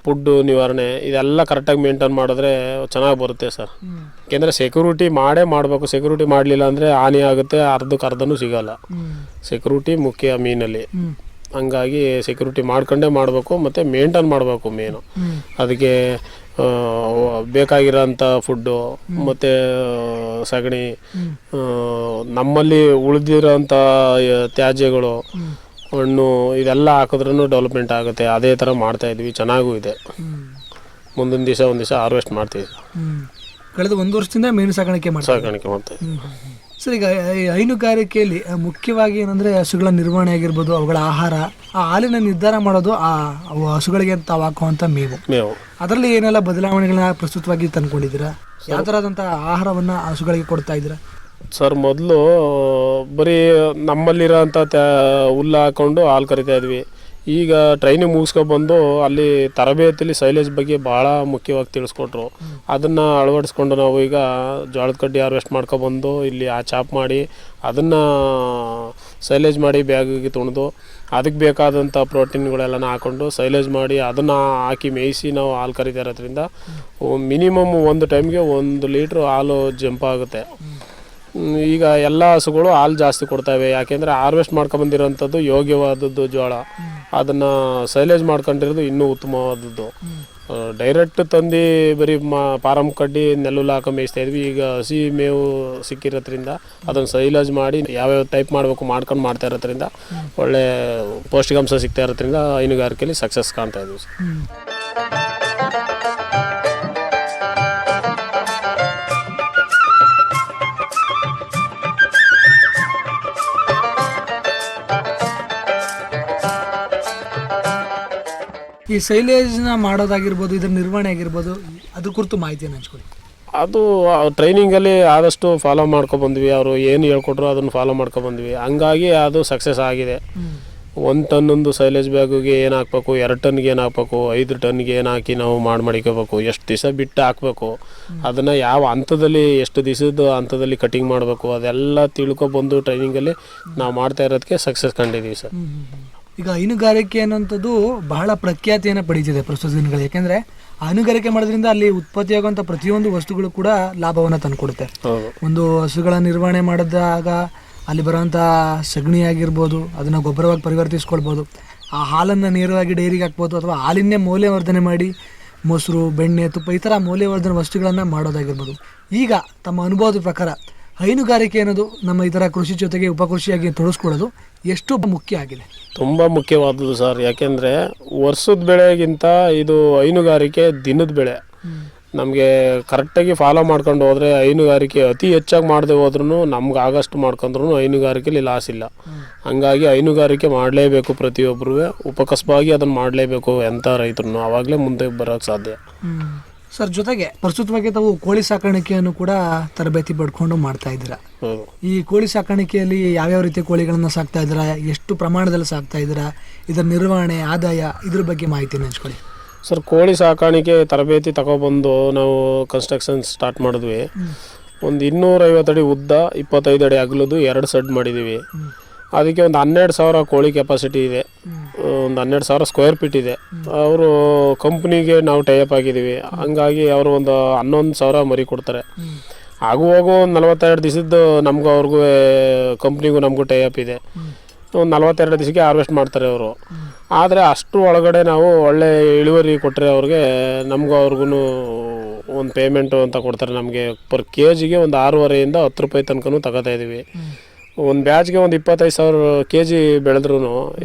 ಫುಡ್ ನಿವಾರಣೆ ಇದೆಲ್ಲ ಕರೆಕ್ಟಾಗಿ ಮೇಂಟೈನ್ ಮಾಡಿದ್ರೆ ಚೆನ್ನಾಗಿ ಬರುತ್ತೆ ಸರ್. ಯಾಕೆಂದರೆ ಸೆಕ್ಯೂರಿಟಿ ಮಾಡಬೇಕು. ಸೆಕ್ಯೂರಿಟಿ ಮಾಡಲಿಲ್ಲ ಅಂದರೆ ಹಾನಿ ಆಗುತ್ತೆ, ಅರ್ಧಕ್ಕರ್ಧನೂ ಸಿಗಲ್ಲ. ಸೆಕ್ಯೂರಿಟಿ ಮುಖ್ಯ ಮೀನಲ್ಲಿ. ಹಂಗಾಗಿ ಸೆಕ್ಯೂರಿಟಿ ಮಾಡ್ಕೊಂಡೇ ಮಾಡಬೇಕು ಮತ್ತು ಮೇಂಟೈನ್ ಮಾಡಬೇಕು ಮೇನು. ಅದಕ್ಕೆ ಬೇಕಾಗಿರೋಂಥ ಫುಡ್ಡು ಮತ್ತು ಸಗಣಿ, ನಮ್ಮಲ್ಲಿ ಉಳಿದಿರೋಂಥ ತ್ಯಾಜ್ಯಗಳು, ಹಣ್ಣು ಇದೆಲ್ಲ ಹಾಕಿದ್ರೂ ಡೆವಲಪ್ಮೆಂಟ್ ಆಗುತ್ತೆ. ಅದೇ ಥರ ಮಾಡ್ತಾಯಿದ್ವಿ, ಚೆನ್ನಾಗೂ ಇದೆ. ಮುಂದಿನ ದಿವಸ ಒಂದು ದಿವಸ ಹಾರ್ವೆಸ್ಟ್ ಮಾಡ್ತೀವಿ. ಕಳೆದ 1 ವರ್ಷದಿಂದ ಮೀನು ಸಾಕಾಣಿಕೆ ಮಾಡ್ತಾಯಿದ್ವಿ. ಸರ್, ಈಗ ಹೈನುಗಾರಿಕೆಯಲ್ಲಿ ಮುಖ್ಯವಾಗಿ ಏನಂದರೆ ಹಸುಗಳ ನಿರ್ವಹಣೆ ಆಗಿರ್ಬೋದು, ಅವುಗಳ ಆಹಾರ, ಆ ಹಾಲಿನ ನಿರ್ಧಾರ ಮಾಡೋದು ಅವು ಹಸುಗಳಿಗೆ ತಾವು ಹಾಕುವಂಥ ಮೇವು. ಅದರಲ್ಲಿ ಏನೆಲ್ಲ ಬದಲಾವಣೆಗಳನ್ನ ಪ್ರಸ್ತುತವಾಗಿ ತಂದ್ಕೊಂಡಿದ್ದೀರಾ? ಯಾವ ಥರದಂಥ ಆಹಾರವನ್ನು ಹಸುಗಳಿಗೆ ಕೊಡ್ತಾ ಇದ್ದೀರಾ? ಸರ್, ಮೊದಲು ಬರೀ ನಮ್ಮಲ್ಲಿರೋಂಥ ಹುಲ್ಲು ಹಾಕ್ಕೊಂಡು ಹಾಲು ಕರಿತಾ ಇದ್ವಿ. ಈಗ ಟ್ರೈನಿಂಗ್ ಮುಗಿಸ್ಕೊಬಂದು ಅಲ್ಲಿ ತರಬೇತಿಯಲ್ಲಿ ಸೈಲೇಜ್ ಬಗ್ಗೆ ಭಾಳ ಮುಖ್ಯವಾಗಿ ತಿಳಿಸ್ಕೊಟ್ರು. ಅದನ್ನು ಅಳವಡಿಸ್ಕೊಂಡು ನಾವು ಈಗ ಜೋಳದ ಕಡ್ಡಿ ಹಾರ್ವೆಸ್ಟ್ ಮಾಡ್ಕೊಬಂದು ಇಲ್ಲಿ ಚಾಪ್ ಮಾಡಿ ಅದನ್ನು ಸೈಲೇಜ್ ಮಾಡಿ ಬ್ಯಾಗಿಗೆ ತುಣಿದು ಅದಕ್ಕೆ ಬೇಕಾದಂಥ ಪ್ರೋಟೀನ್ಗಳೆಲ್ಲನ ಹಾಕ್ಕೊಂಡು ಸೈಲೇಜ್ ಮಾಡಿ ಅದನ್ನು ಹಾಕಿ ಮೇಯಿಸಿ ನಾವು ಹಾಲು ಕರಿತಾ ಇರೋದ್ರಿಂದ ಮಿನಿಮಮ್ ಒಂದು ಟೈಮ್ಗೆ 1 ಲೀಟ್ರ್ ಹಾಲು ಜಂಪ್ ಆಗುತ್ತೆ. ಈಗ ಎಲ್ಲ ಹಸುಗಳು ಹಾಲು ಜಾಸ್ತಿ ಕೊಡ್ತವೆ. ಯಾಕೆಂದರೆ ಹಾರ್ವೆಸ್ಟ್ ಮಾಡ್ಕೊಂಬಂದಿರೋಂಥದ್ದು ಯೋಗ್ಯವಾದದ್ದು ಜೋಳ, ಅದನ್ನು ಸೈಲೇಜ್ ಮಾಡ್ಕೊಂಡಿರೋದು ಇನ್ನೂ ಉತ್ತಮವಾದದ್ದು. ಡೈರೆಕ್ಟ್ ತಂದು ಬರೀ ಫಾರಮ್ ಕಡ್ಡಿ ನೆಲ್ಲುಲ್ಲು ಹಾಕೋ ಮೇಯಿಸ್ತಾ ಇದ್ವಿ. ಈಗ ಹಸಿ ಮೇವು ಸಿಕ್ಕಿರೋದ್ರಿಂದ ಅದನ್ನು ಸೈಲೇಜ್ ಮಾಡಿ ಯಾವ್ಯಾವ ಟೈಪ್ ಮಾಡಬೇಕು ಮಾಡ್ತಾ ಇರೋದ್ರಿಂದ ಒಳ್ಳೆ ಪೌಷ್ಟಿಕಾಂಶ ಸಿಗ್ತಾ ಇರೋದ್ರಿಂದ ಹೈನುಗಾರಿಕೆಯಲ್ಲಿ ಸಕ್ಸಸ್ ಕಾಣ್ತಾ ಇದ್ವಿ. ಈ ಸೈಲೇಜ್ನ ಮಾಡೋದಾಗಿರ್ಬೋದು, ಇದರ ನಿರ್ವಹಣೆ ಆಗಿರ್ಬೋದು, ಅದ್ರ ಕುರಿತು ಮಾಹಿತಿಯನ್ನು ಹಂಚ್ಕೊಳ್ಳಿ. ಅದು ಟ್ರೈನಿಂಗಲ್ಲಿ ಆದಷ್ಟು ಫಾಲೋ ಮಾಡ್ಕೊಬಂದ್ವಿ. ಅವರು ಏನು ಹೇಳ್ಕೊಟ್ರು ಅದನ್ನು ಫಾಲೋ ಮಾಡ್ಕೊಬಂದ್ವಿ. ಹಂಗಾಗಿ ಅದು ಸಕ್ಸಸ್ ಆಗಿದೆ. 1 ಟನ್ನೊಂದು ಸೈಲೇಜ್ ಬ್ಯಾಗಿಗೆ ಏನು ಹಾಕ್ಬೇಕು, 2 ಟನ್ಗೆ ಏನು ಹಾಕ್ಬೇಕು, 5 ಟನ್ಗೆ ಏನು ಹಾಕಿ ನಾವು ಮಡಿಕೋಬೇಕು, ಎಷ್ಟು ದಿವಸ ಬಿಟ್ಟು ಹಾಕಬೇಕು, ಅದನ್ನು ಯಾವ ಹಂತದಲ್ಲಿ ಎಷ್ಟು ದಿವಸದ ಹಂತದಲ್ಲಿ ಕಟಿಂಗ್ ಮಾಡಬೇಕು, ಅದೆಲ್ಲ ತಿಳ್ಕೊಬಂದು ಟ್ರೈನಿಂಗಲ್ಲಿ ನಾವು ಮಾಡ್ತಾ ಇರೋದಕ್ಕೆ ಸಕ್ಸಸ್ ಕಂಡಿದ್ದೀವಿ ಸರ್. ಈಗ ಹೈನುಗಾರಿಕೆ ಅನ್ನೋಂಥದ್ದು ಬಹಳ ಪ್ರಖ್ಯಾತಿಯನ್ನು ಪಡೀತಿದೆ ಪ್ರಸ್ತುತ ದಿನಗಳು. ಯಾಕೆಂದರೆ ಹೈನುಗಾರಿಕೆ ಮಾಡೋದ್ರಿಂದ ಅಲ್ಲಿ ಉತ್ಪತ್ತಿಯಾಗುವಂಥ ಪ್ರತಿಯೊಂದು ವಸ್ತುಗಳು ಕೂಡ ಲಾಭವನ್ನು ತಂದುಕೊಡುತ್ತೆ. ಒಂದು ಹಸುಗಳ ನಿರ್ವಹಣೆ ಮಾಡಿದಾಗ ಅಲ್ಲಿ ಬರುವಂಥ ಸಗಣಿ ಆಗಿರ್ಬೋದು, ಅದನ್ನು ಗೊಬ್ಬರವಾಗಿ ಪರಿವರ್ತಿಸ್ಕೊಳ್ಬೋದು. ಆ ಹಾಲನ್ನು ನೇರವಾಗಿ ಡೈರಿಗೆ ಹಾಕ್ಬೋದು, ಅಥವಾ ಹಾಲಿನ್ನೇ ಮೌಲ್ಯವರ್ಧನೆ ಮಾಡಿ ಮೊಸರು, ಬೆಣ್ಣೆ, ತುಪ್ಪ ಈ ಥರ ಮೌಲ್ಯವರ್ಧನೆ ವಸ್ತುಗಳನ್ನು ಮಾಡೋದಾಗಿರ್ಬೋದು. ಈಗ ತಮ್ಮ ಅನುಭವದ ಪ್ರಕಾರ ಹೈನುಗಾರಿಕೆ ಅನ್ನೋದು ನಮ್ಮ ಇದರ ಕೃಷಿ ಜೊತೆಗೆ ಉಪಕೃಷಿಯಾಗಿ ತೊಡಗಿಸ್ಕೊಳ್ಳೋದು ಎಷ್ಟು ಮುಖ್ಯ ಆಗಿದೆ? ತುಂಬ ಮುಖ್ಯವಾದದ್ದು ಸರ್. ಯಾಕೆಂದರೆ ವರ್ಷದ ಬೆಳೆಗಿಂತ ಇದು ಹೈನುಗಾರಿಕೆ ದಿನದ ಬೆಳೆ. ನಮಗೆ ಕರೆಕ್ಟಾಗಿ ಫಾಲೋ ಮಾಡ್ಕೊಂಡು ಹೋದರೆ ಹೈನುಗಾರಿಕೆ ಅತಿ ಹೆಚ್ಚಾಗಿ ಮಾಡದೆ ಹೋದ್ರೂ ನಮ್ಗೆ ಆಗಷ್ಟು ಮಾಡ್ಕೊಂಡ್ರೂ ಹೈನುಗಾರಿಕೆಯಲ್ಲಿ ಲಾಸ್ ಇಲ್ಲ. ಹಂಗಾಗಿ ಹೈನುಗಾರಿಕೆ ಮಾಡಲೇಬೇಕು. ಪ್ರತಿಯೊಬ್ಬರೂ ಉಪಕಸವಾಗಿ ಅದನ್ನು ಮಾಡಲೇಬೇಕು. ಎಂಥ ರೈತರು ಆವಾಗಲೇ ಮುಂದೆ ಬರೋಕ್ಕೆ ಸಾಧ್ಯ. ಸರ್, ಜೊತೆಗೆ ಪ್ರಸ್ತುತವಾಗಿ ತಾವು ಕೋಳಿ ಸಾಕಾಣಿಕೆಯನ್ನು ಕೂಡ ತರಬೇತಿ ಪಡ್ಕೊಂಡು ಮಾಡ್ತಾ ಇದ್ದೀರಾ. ಈ ಕೋಳಿ ಸಾಕಾಣಿಕೆಯಲ್ಲಿ ಯಾವ್ಯಾವ ರೀತಿಯ ಕೋಳಿಗಳನ್ನು ಸಾಕ್ತಾ ಇದ್ದೀರಾ, ಎಷ್ಟು ಪ್ರಮಾಣದಲ್ಲಿ ಸಾಕ್ತಾ ಇದ್ದೀರಾ, ಇದರ ನಿರ್ವಹಣೆ, ಆದಾಯ, ಇದ್ರ ಬಗ್ಗೆ ಮಾಹಿತಿನ ಹಂಚ್ಕೊಳ್ಳಿ. ಸರ್, ಕೋಳಿ ಸಾಕಾಣಿಕೆ ತರಬೇತಿ ತಗೊಬಂದು ನಾವು ಕನ್ಸ್ಟ್ರಕ್ಷನ್ ಸ್ಟಾರ್ಟ್ ಮಾಡಿದ್ವಿ. ಒಂದು 250 ಅಡಿ ಉದ್ದ, 25 ಅಡಿ ಅಗಲದು 2 ಸೆಡ್ ಮಾಡಿದ್ದೀವಿ. ಅದಕ್ಕೆ ಒಂದು 12,000 ಕೋಳಿ ಕೆಪಾಸಿಟಿ ಇದೆ, ಒಂದು 12,000 ಸ್ಕ್ವೇರ್ ಫೀಟ್ ಇದೆ. ಅವರು ಕಂಪ್ನಿಗೆ ನಾವು ಟೈಅಪ್ ಆಗಿದ್ದೀವಿ, ಹಂಗಾಗಿ ಅವರು ಒಂದು 11,000 ಮರಿ ಕೊಡ್ತಾರೆ. ಆಗುವಾಗ ಒಂದು 42 ದಿವಸದ್ದು ನಮಗೂ ಅವ್ರಿಗೂ ಕಂಪ್ನಿಗೂ ನಮಗೂ ಟೈಅಪ್ ಇದೆ. ಒಂದು 42 ದಿವಸಕ್ಕೆ ಹಾರ್ವೆಸ್ಟ್ ಮಾಡ್ತಾರೆ ಅವರು. ಆದರೆ ಅಷ್ಟು ಒಳಗಡೆ ನಾವು ಒಳ್ಳೆ ಇಳುವರಿ ಕೊಟ್ಟರೆ ಅವ್ರಿಗೆ ನಮಗೂ ಅವ್ರಿಗೂ ಒಂದು ಪೇಮೆಂಟು ಅಂತ ಕೊಡ್ತಾರೆ. ನಮಗೆ ಪರ್ ಕೆಜಿಗೆ ಒಂದು 6.5 10 ರೂಪಾಯಿ ತನಕನೂ ತಗೋತಾ ಇದ್ದೀವಿ. ಒಂದು ಬ್ಯಾಚ್ಗೆ ಒಂದು 25,000 kg ಬೆಳೆದ್ರೂ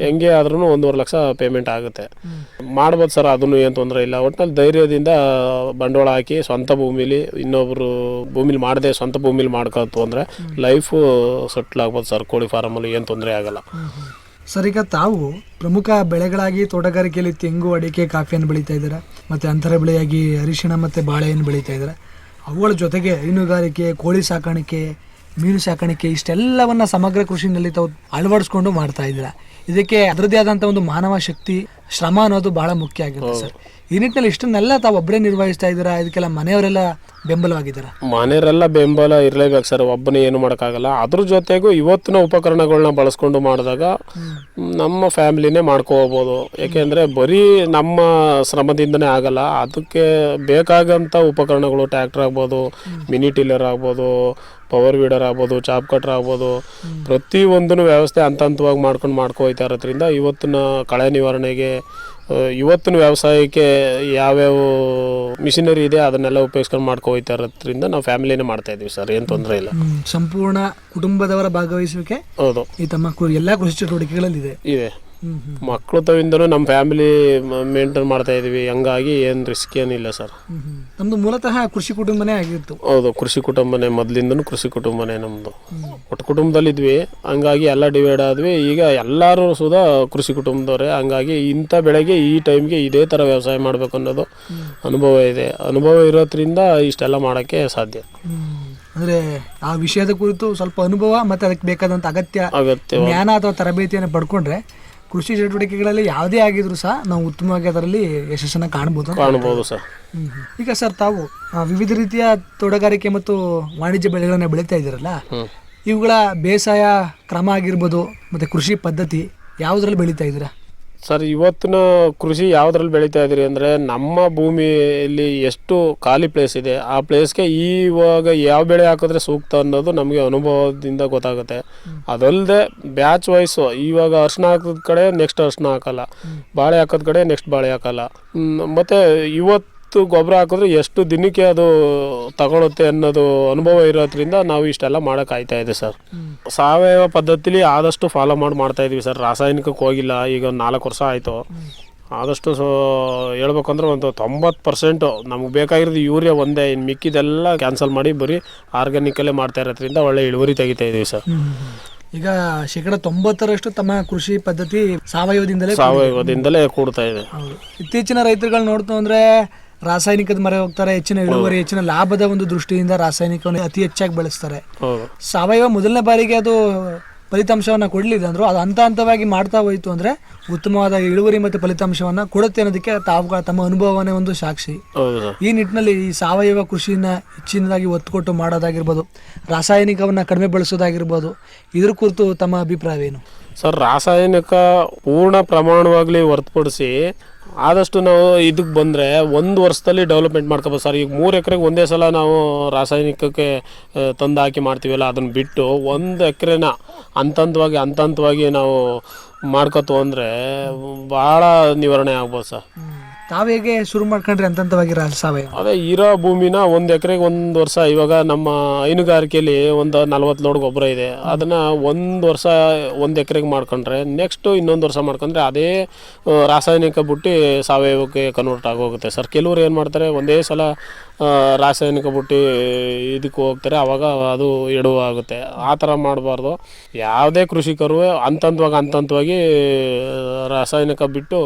ಹೆಂಗೆ ಆದ್ರೂ 1.5 ಲಕ್ಷ ಪೇಮೆಂಟ್ ಆಗುತ್ತೆ. ಮಾಡ್ಬೋದು ಸರ್, ಅದನ್ನು ಏನು ತೊಂದರೆ ಇಲ್ಲ. ಒಟ್ಟಿನಲ್ಲಿ ಧೈರ್ಯದಿಂದ ಬಂಡವಾಳ ಹಾಕಿ ಸ್ವಂತ ಭೂಮಿಲಿ, ಇನ್ನೊಬ್ರು ಭೂಮಿಲಿ ಮಾಡದೆ ಸ್ವಂತ ಭೂಮಿಲಿ ಮಾಡ್ಕೋತು ಅಂದರೆ ಲೈಫು ಸೆಟ್ಲ್ ಆಗ್ಬೋದು ಸರ್. ಕೋಳಿ ಫಾರಮಲ್ಲಿ ಏನು ತೊಂದರೆ ಆಗಲ್ಲ. ಸರ್, ಈಗ ತಾವು ಪ್ರಮುಖ ಬೆಳೆಗಳಾಗಿ ತೋಟಗಾರಿಕೆಯಲ್ಲಿ ತೆಂಗು, ಅಡಿಕೆ, ಕಾಫಿಯನ್ನು ಬೆಳೀತಾ ಇದ್ದಾರೆ, ಮತ್ತು ಅಂತರ ಬೆಳೆಯಾಗಿ ಅರಿಶಿಣ ಮತ್ತು ಬಾಳೆಯನ್ನು ಬೆಳೀತಾ ಇದ್ದಾರೆ. ಅವುಗಳ ಜೊತೆಗೆ ಹೈನುಗಾರಿಕೆ, ಕೋಳಿ ಸಾಕಾಣಿಕೆ, ಮೀನು ಸಾಕಾಣಿಕೆ ಇಷ್ಟೆಲ್ಲವನ್ನ ಸಮಗ್ರ ಕೃಷಿನಲ್ಲಿ ತಾವು ಅಳವಡಿಸ್ಕೊಂಡು ಮಾಡ್ತಾ ಇದ್ದೀರಾ. ಇದಕ್ಕೆ ಅದರದ್ದೇ ಆದಂಥ ಒಂದು ಮಾನವ ಶಕ್ತಿ, ಶ್ರಮ ಅನ್ನೋದು ಬಹಳ ಮುಖ್ಯ ಆಗಿರುತ್ತೆ ಸರ್. ಈ ನಿಟ್ಟಿನಲ್ಲಿ ಇಷ್ಟನ್ನೆಲ್ಲ ತಾವು ಒಬ್ಬರೇ ನಿರ್ವಹಿಸ್ತಾ ಇದ್ದೀರಾ? ಇದಕ್ಕೆಲ್ಲ ಮನೆಯವರೆಲ್ಲ ಬೆಂಬಲವಾಗಿದ್ದಾರೆ? ಮನೆಯವರೆಲ್ಲ ಬೆಂಬಲ ಇರಲೇಬೇಕು ಸರ್, ಒಬ್ಬನೇ ಏನು ಮಾಡೋಕ್ಕಾಗಲ್ಲ. ಅದ್ರ ಜೊತೆಗೂ ಇವತ್ತಿನ ಉಪಕರಣಗಳನ್ನ ಬಳಸ್ಕೊಂಡು ಮಾಡಿದಾಗ ನಮ್ಮ ಫ್ಯಾಮಿಲಿನೇ ಮಾಡ್ಕೋಬೋದು. ಯಾಕೆಂದರೆ ಬರೀ ನಮ್ಮ ಶ್ರಮದಿಂದನೇ ಆಗಲ್ಲ, ಅದಕ್ಕೆ ಬೇಕಾಗಂಥ ಉಪಕರಣಗಳು ಟ್ರ್ಯಾಕ್ಟರ್ ಆಗ್ಬೋದು, ಮಿನಿ ಟಿಲ್ಲರ್ ಆಗ್ಬೋದು, ಪವರ್ ವೀಡರ್ ಆಗ್ಬೋದು, ಚಾಪ್ ಕಟ್ರ್ ಆಗ್ಬೋದು, ಪ್ರತಿಯೊಂದೂ ವ್ಯವಸ್ಥೆ ಹಂತವಾಗಿ ಮಾಡ್ಕೊ ಹೋಗ್ತಾ ಇರೋದ್ರಿಂದ ಇವತ್ತಿನ ಕಳೆ ನಿವಾರಣೆಗೆ, ಇವತ್ತಿನ ವ್ಯವಸಾಯಕ್ಕೆ ಯಾವ್ಯಾವ ಮಿಷಿನರಿ ಇದೆ ಅದನ್ನೆಲ್ಲ ಉಪಯೋಗಿಸ್ಕೊಂಡು ಮಾಡ್ಕೊ ಹೋಗ್ತಾ ಇರೋದ್ರಿಂದ ನಾವು ಫ್ಯಾಮಿಲಿನೇ ಮಾಡ್ತಾ ಇದ್ದೀವಿ ಸರ್, ಏನು ತೊಂದರೆ ಇಲ್ಲ. ಸಂಪೂರ್ಣ ಕುಟುಂಬದವರ ಭಾಗವಹಿಸುವಿಕೆ ಹೌದು ಈ ತಮ್ಮ ಎಲ್ಲ ಕೃಷಿ ಚಟುವಟಿಕೆಗಳಲ್ಲಿ ಇದೆ. ಮಕ್ಕಳು ತವಿಂದನೂ ನಮ್ಮ ಫ್ಯಾಮಿಲಿ ಮೇಂಟೈನ್ ಮಾಡ್ತಾ ಇದೀವಿ, ಹಂಗಾಗಿ ಏನು ರಿಸ್ಕ್ ಏನಿಲ್ಲ ಸರ್. ನಮ್ದು ಮೂಲತಃ ಕೃಷಿ ಕುಟುಂಬನೇ ಆಗಿತ್ತು. ಹೌದು, ಕೃಷಿ ಕುಟುಂಬನೇ, ಮೊದಲಿಂದನೂ ಕೃಷಿ ಕುಟುಂಬನೇ ನಮ್ಮದು. ಒಟ್ಟು ಕುಟುಂಬದಲ್ಲಿದ್ವಿ, ಹಂಗಾಗಿ ಎಲ್ಲ ಡಿವೈಡ್ ಆದ್ವಿ. ಈಗ ಎಲ್ಲರೂ ಸುಧಾ ಕೃಷಿ ಕುಟುಂಬದವರೇ, ಹಂಗಾಗಿ ಇಂಥ ಬೆಳೆಗೆ ಈ ಟೈಮ್ಗೆ ಇದೇ ಥರ ವ್ಯವಸಾಯ ಮಾಡಬೇಕು ಅನ್ನೋದು ಅನುಭವ ಇದೆ. ಅನುಭವ ಇರೋದ್ರಿಂದ ಇಷ್ಟೆಲ್ಲ ಮಾಡೋಕ್ಕೆ ಸಾಧ್ಯ. ಅಂದರೆ ಆ ವಿಷಯದ ಕುರಿತು ಸ್ವಲ್ಪ ಅನುಭವ ಮತ್ತು ಅದಕ್ಕೆ ಬೇಕಾದಂಥ ಅಗತ್ಯ ಜ್ಞಾನ ಅಥವಾ ತರಬೇತಿಯನ್ನು ಪಡ್ಕೊಂಡ್ರೆ ಕೃಷಿ ಚಟುವಟಿಕೆಗಳಲ್ಲಿ ಯಾವುದೇ ಆಗಿದ್ರು ಸಹ ನಾವು ಉತ್ತಮವಾಗಿ ಅದರಲ್ಲಿ ಯಶಸ್ಸನ್ನು ಕಾಣ್ಬೋದು ಸರ್. ಈಗ ಸರ್, ತಾವು ವಿವಿಧ ರೀತಿಯ ತೋಟಗಾರಿಕೆ ಮತ್ತು ವಾಣಿಜ್ಯ ಬೆಳೆಗಳನ್ನ ಬೆಳೀತಾ ಇದ್ದೀರಲ್ಲ, ಇವುಗಳ ಬೇಸಾಯ ಕ್ರಮ ಆಗಿರ್ಬೋದು ಮತ್ತು ಕೃಷಿ ಪದ್ಧತಿ ಯಾವುದ್ರಲ್ಲಿ ಬೆಳೀತಾ ಇದ್ದೀರಾ ಸರ್? ಇವತ್ತಿನ ಕೃಷಿ ಯಾವುದ್ರಲ್ಲಿ ಬೆಳೀತಾ ಇದ್ದೀರಿ ಅಂದರೆ, ನಮ್ಮ ಭೂಮಿಯಲ್ಲಿ ಎಷ್ಟು ಖಾಲಿ ಪ್ಲೇಸ್ ಇದೆ ಆ ಪ್ಲೇಸ್ಗೆ ಇವಾಗ ಯಾವ ಬೆಳೆ ಹಾಕಿದ್ರೆ ಸೂಕ್ತ ಅನ್ನೋದು ನಮಗೆ ಅನುಭವದಿಂದ ಗೊತ್ತಾಗುತ್ತೆ. ಅದಲ್ಲದೆ ಬ್ಯಾಚ್ ವೈಸು, ಇವಾಗ ಅರಿಶಿನ ಹಾಕಿದ ಕಡೆ ನೆಕ್ಸ್ಟ್ ಅರಿಶಿನ ಹಾಕಲ್ಲ, ಬಾಳೆ ಹಾಕೋದ ಕಡೆ ನೆಕ್ಸ್ಟ್ ಬಾಳೆ ಹಾಕಲ್ಲ. ಮತ್ತು ಇವತ್ತು ಗೊಬ್ಬರ ಹಾಕಿದ್ರೆ ಎಷ್ಟು ದಿನಕ್ಕೆ ಅದು ತಗೊಳುತ್ತೆ ಅನ್ನೋದು ಅನುಭವ ಇರೋದ್ರಿಂದ ನಾವು ಇಷ್ಟೆಲ್ಲ ಮಾಡೋಕ್ಕಾಗ್ತಾ ಇದೆ ಸರ್. ಸಾವಯವ ಪದ್ಧತಿಲಿ ಆದಷ್ಟು ಫಾಲೋ ಮಾಡ್ತಾ ಇದೀವಿ ಸರ್. ರಾಸಾಯನಿಕಕ್ಕೆ ಹೋಗಿಲ್ಲ. ಈಗ ಒಂದು 4 ವರ್ಷ ಆಯಿತು. ಆದಷ್ಟು ಹೇಳ್ಬೇಕಂದ್ರೆ ಒಂದು 90% ನಮ್ಗೆ ಬೇಕಾಗಿರೋದು ಯೂರಿಯಾ ಒಂದೇ, ಇನ್ನು ಮಿಕ್ಕಿದೆಲ್ಲ ಕ್ಯಾನ್ಸಲ್ ಮಾಡಿ ಬರೀ ಆರ್ಗ್ಯಾನಿಕಲ್ಲೇ ಮಾಡ್ತಾ ಇರೋದ್ರಿಂದ ಒಳ್ಳೆ ಇಳುವರಿ ತೆಗಿತಾ ಇದೀವಿ ಸರ್. ಈಗ 90% ತಮ್ಮ ಕೃಷಿ ಪದ್ಧತಿ ಸಾವಯವದಿಂದಲೇ ಕೂಡ್ತಾ ಇದೆ. ಇತ್ತೀಚಿನ ರೈತರುಗಳು ನೋಡ್ತು ಅಂದ್ರೆ ರಾಸಾಯನಿಕದ ಮೊರೆ ಹೋಗ್ತಾರೆ. ಹೆಚ್ಚಿನ ಇಳುವರಿ, ಹೆಚ್ಚಿನ ಲಾಭದ ಒಂದು ದೃಷ್ಟಿಯಿಂದ ರಾಸಾಯನಿಕವನ್ನು ಅತಿ ಹೆಚ್ಚಾಗಿ ಬಳಸ್ತಾರೆ. ಸಾವಯವ ಮೊದಲನೇ ಬಾರಿಗೆ ಅದು ಫಲಿತಾಂಶವನ್ನ ಕೊಡ್ಲಿದೆ ಅಂದ್ರು, ಅದು ಹಂತವಾಗಿ ಮಾಡ್ತಾ ಹೋಯ್ತು ಅಂದ್ರೆ ಉತ್ತಮವಾದ ಇಳುವರಿ ಮತ್ತು ಫಲಿತಾಂಶವನ್ನ ಕೊಡುತ್ತೆ ಅನ್ನೋದಕ್ಕೆ ತಾವು ತಮ್ಮ ಅನುಭವನೇ ಒಂದು ಸಾಕ್ಷಿ. ಈ ನಿಟ್ಟಿನಲ್ಲಿ ಈ ಸಾವಯವ ಕೃಷಿನ ಹೆಚ್ಚಿನದಾಗಿ ಒತ್ತು ಕೊಟ್ಟು ಮಾಡೋದಾಗಿರ್ಬೋದು, ರಾಸಾಯನಿಕವನ್ನ ಕಡಿಮೆ ಬಳಸೋದಾಗಿರ್ಬೋದು, ಇದ್ರ ಕುರಿತು ತಮ್ಮ ಅಭಿಪ್ರಾಯವೇನು ಸರ್? ರಾಸಾಯನಿಕ ಪೂರ್ಣ ಪ್ರಮಾಣವಾಗ್ಲಿ ಹೊರತುಪಡಿಸಿ ಆದಷ್ಟು ನಾವು ಇದಕ್ಕೆ ಬಂದರೆ 1 ವರ್ಷದಲ್ಲಿ ಡೆವಲಪ್ಮೆಂಟ್ ಮಾಡ್ಕೋಬೋದು ಸರ್. ಈಗ 3 ಎಕರೆಗೆ ಒಂದೇ ಸಲ ನಾವು ರಾಸಾಯನಿಕಕ್ಕೆ ತಂದು ಹಾಕಿ ಮಾಡ್ತೀವಲ್ಲ, ಅದನ್ನು ಬಿಟ್ಟು 1 ಎಕರೆನ ಹಂತವಾಗಿ ನಾವು ಮಾಡ್ಕೊತು ಅಂದರೆ ಭಾಳ ನಿವಾರಣೆ ಆಗ್ಬೋದು ಸರ್. ತಾವು ಹೇಗೆ ಶುರು ಮಾಡ್ಕೊಂಡ್ರಿ ಹಂತವಾಗಿ ಸಾವಯವ? ಅದೇ ಇರೋ ಭೂಮಿನ 1 ಎಕರೆಗೆ 1 ವರ್ಷ, ಇವಾಗ ನಮ್ಮ ಹೈನುಗಾರಿಕೆಯಲ್ಲಿ ಒಂದು 40 ಲೋಡ್ ಗೊಬ್ಬರ ಇದೆ, ಅದನ್ನು 1 ವರ್ಷ 1 ಎಕರೆಗೆ ಮಾಡ್ಕೊಂಡ್ರೆ ನೆಕ್ಸ್ಟು ಇನ್ನೊಂದು ವರ್ಷ ಮಾಡ್ಕೊಂಡ್ರೆ ಅದೇ ರಾಸಾಯನಿಕ ಬಿಟ್ಟು ಸಾವಯವಕ್ಕೆ ಕನ್ವರ್ಟ್ ಆಗೋಗುತ್ತೆ ಸರ್. ಕೆಲವರು ಏನು ಮಾಡ್ತಾರೆ, ಒಂದೇ ಸಲ ರಾಸಾಯನಿಕ ಬಿಟ್ಟು ಇದಕ್ಕೆ ಹೋಗ್ತಾರೆ, ಆವಾಗ ಅದು ಎಡವು ಆಗುತ್ತೆ. ಆ ಥರ ಮಾಡಬಾರ್ದು. ಯಾವುದೇ ಕೃಷಿಕರು ಹಂತವಾಗಿ ರಾಸಾಯನಿಕ ಬಿಟ್ಟು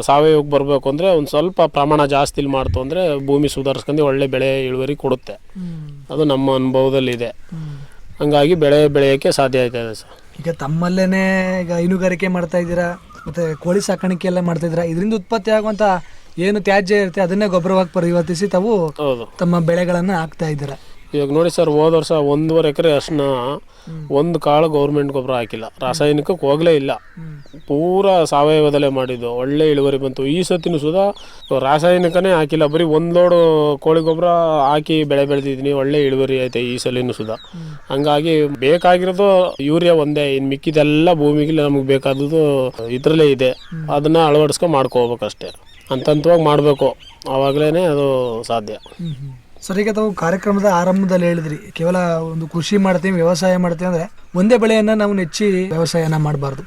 ಸಾವಯವಕ್ಕೆ ಬರಬೇಕು ಅಂದರೆ ಒಂದು ಸ್ವಲ್ಪ ಪ್ರಮಾಣ ಜಾಸ್ತಿಲಿ ಮಾಡ್ತು ಅಂದರೆ ಭೂಮಿ ಸುಧಾರಿಸ್ಕೊಂಡು ಒಳ್ಳೆ ಬೆಳೆ ಇಳುವರಿ ಕೊಡುತ್ತೆ. ಅದು ನಮ್ಮ ಅನುಭವದಲ್ಲಿದೆ. ಹಂಗಾಗಿ ಬೆಳೆಯೋಕ್ಕೆ ಸಾಧ್ಯ ಆಯ್ತಾ ಇದೆ ಸರ್. ಈಗ ತಮ್ಮಲ್ಲೇ ಈಗ ಹೈನುಗಾರಿಕೆ ಮಾಡ್ತಾ ಇದ್ದೀರಾ, ಮತ್ತು ಕೋಳಿ ಸಾಕಾಣಿಕೆ ಎಲ್ಲ ಮಾಡ್ತಾ ಇದ್ದೀರಾ. ಇದರಿಂದ ಉತ್ಪತ್ತಿ ಆಗುವಂಥ ಏನು ತ್ಯಾಜ್ಯ ಇರುತ್ತೆ ಅದನ್ನೇ ಗೊಬ್ಬರವಾಗಿ ಪರಿವರ್ತಿಸಿ ತಾವು ತಮ್ಮ ಬೆಳೆಗಳನ್ನು ಹಾಕ್ತಾ ಇದ್ದೀರಾ. ಇವಾಗ ನೋಡಿ ಸರ್, ಹೋದ ವರ್ಷ 1.5 ಎಕರೆ ಅಷ್ಟನ್ನ ಒಂದು ಕಾಳು ಗೌರ್ಮೆಂಟ್ ಗೊಬ್ಬರ ಹಾಕಿಲ್ಲ, ರಾಸಾಯನಿಕಕ್ಕೆ ಹೋಗಲೇ ಇಲ್ಲ, ಪೂರಾ ಸಾವಯವದಲ್ಲೇ ಮಾಡಿದ್ದು, ಒಳ್ಳೆ ಇಳುವರಿ ಬಂತು. ಈ ಸತಿನೂ ಸುಧಾ ರಾಸಾಯನಿಕನೇ ಹಾಕಿಲ್ಲ, ಬರೀ 1 ಲೋಡು ಕೋಳಿ ಗೊಬ್ಬರ ಹಾಕಿ ಬೆಳೆ ಬೆಳೆದಿದ್ದೀನಿ, ಒಳ್ಳೆ ಇಳುವರಿ ಐತೆ ಈ ಸಲಿನೂ ಸುಧಾ. ಹಂಗಾಗಿ ಬೇಕಾಗಿರೋದು ಯೂರಿಯಾ ಒಂದೇ, ಇನ್ನು ಮಿಕ್ಕಿದೆಲ್ಲ ಭೂಮಿಗೆ ನಮಗೆ ಬೇಕಾದದ್ದು ಇದರಲ್ಲೇ ಇದೆ, ಅದನ್ನು ಅಳವಡಿಸ್ಕೊಂಡು ಮಾಡ್ಕೋಬೇಕಷ್ಟೇ. ಹಂತವಾಗಿ ಮಾಡಬೇಕು, ಆವಾಗಲೇ ಅದು ಸಾಧ್ಯ. ಸರ್, ಈಗ ತಾವು ಕಾರ್ಯಕ್ರಮದ ಆರಂಭದಲ್ಲಿ ಹೇಳಿದ್ರಿ, ಕೇವಲ ಒಂದು ಕೃಷಿ ಮಾಡ್ತೀವಿ, ವ್ಯವಸಾಯ ಮಾಡ್ತೀವಿ ಅಂದರೆ ಒಂದೇ ಬೆಳೆಯನ್ನು ನಾವು ನೆಚ್ಚಿ ವ್ಯವಸಾಯನ ಮಾಡಬಾರ್ದು.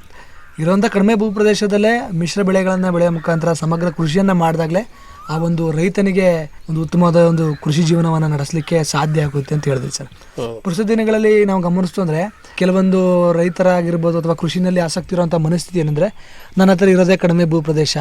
ಇರೋಂಥ ಕಡಿಮೆ ಭೂಪ್ರದೇಶದಲ್ಲೇ ಮಿಶ್ರ ಬೆಳೆಗಳನ್ನು ಬೆಳೆಯೋ ಮುಖಾಂತರ ಸಮಗ್ರ ಕೃಷಿಯನ್ನು ಮಾಡಿದಾಗಲೇ ಆ ಒಂದು ರೈತನಿಗೆ ಒಂದು ಉತ್ತಮವಾದ ಒಂದು ಕೃಷಿ ಜೀವನವನ್ನು ನಡೆಸಲಿಕ್ಕೆ ಸಾಧ್ಯ ಆಗುತ್ತೆ ಅಂತ ಹೇಳಿದ್ರಿ ಸರ್. ಪ್ರಸ್ತುತ ದಿನಗಳಲ್ಲಿ ನಾವು ಗಮನಿಸ್ತು ಅಂದರೆ ಕೆಲವೊಂದು ರೈತರಾಗಿರ್ಬೋದು ಅಥವಾ ಕೃಷಿನಲ್ಲಿ ಆಸಕ್ತಿ ಇರುವಂಥ ಮನಸ್ಥಿತಿ ಏನಂದರೆ, ನನ್ನ ಹತ್ರ ಇರೋದೇ ಕಡಿಮೆ ಭೂಪ್ರದೇಶ,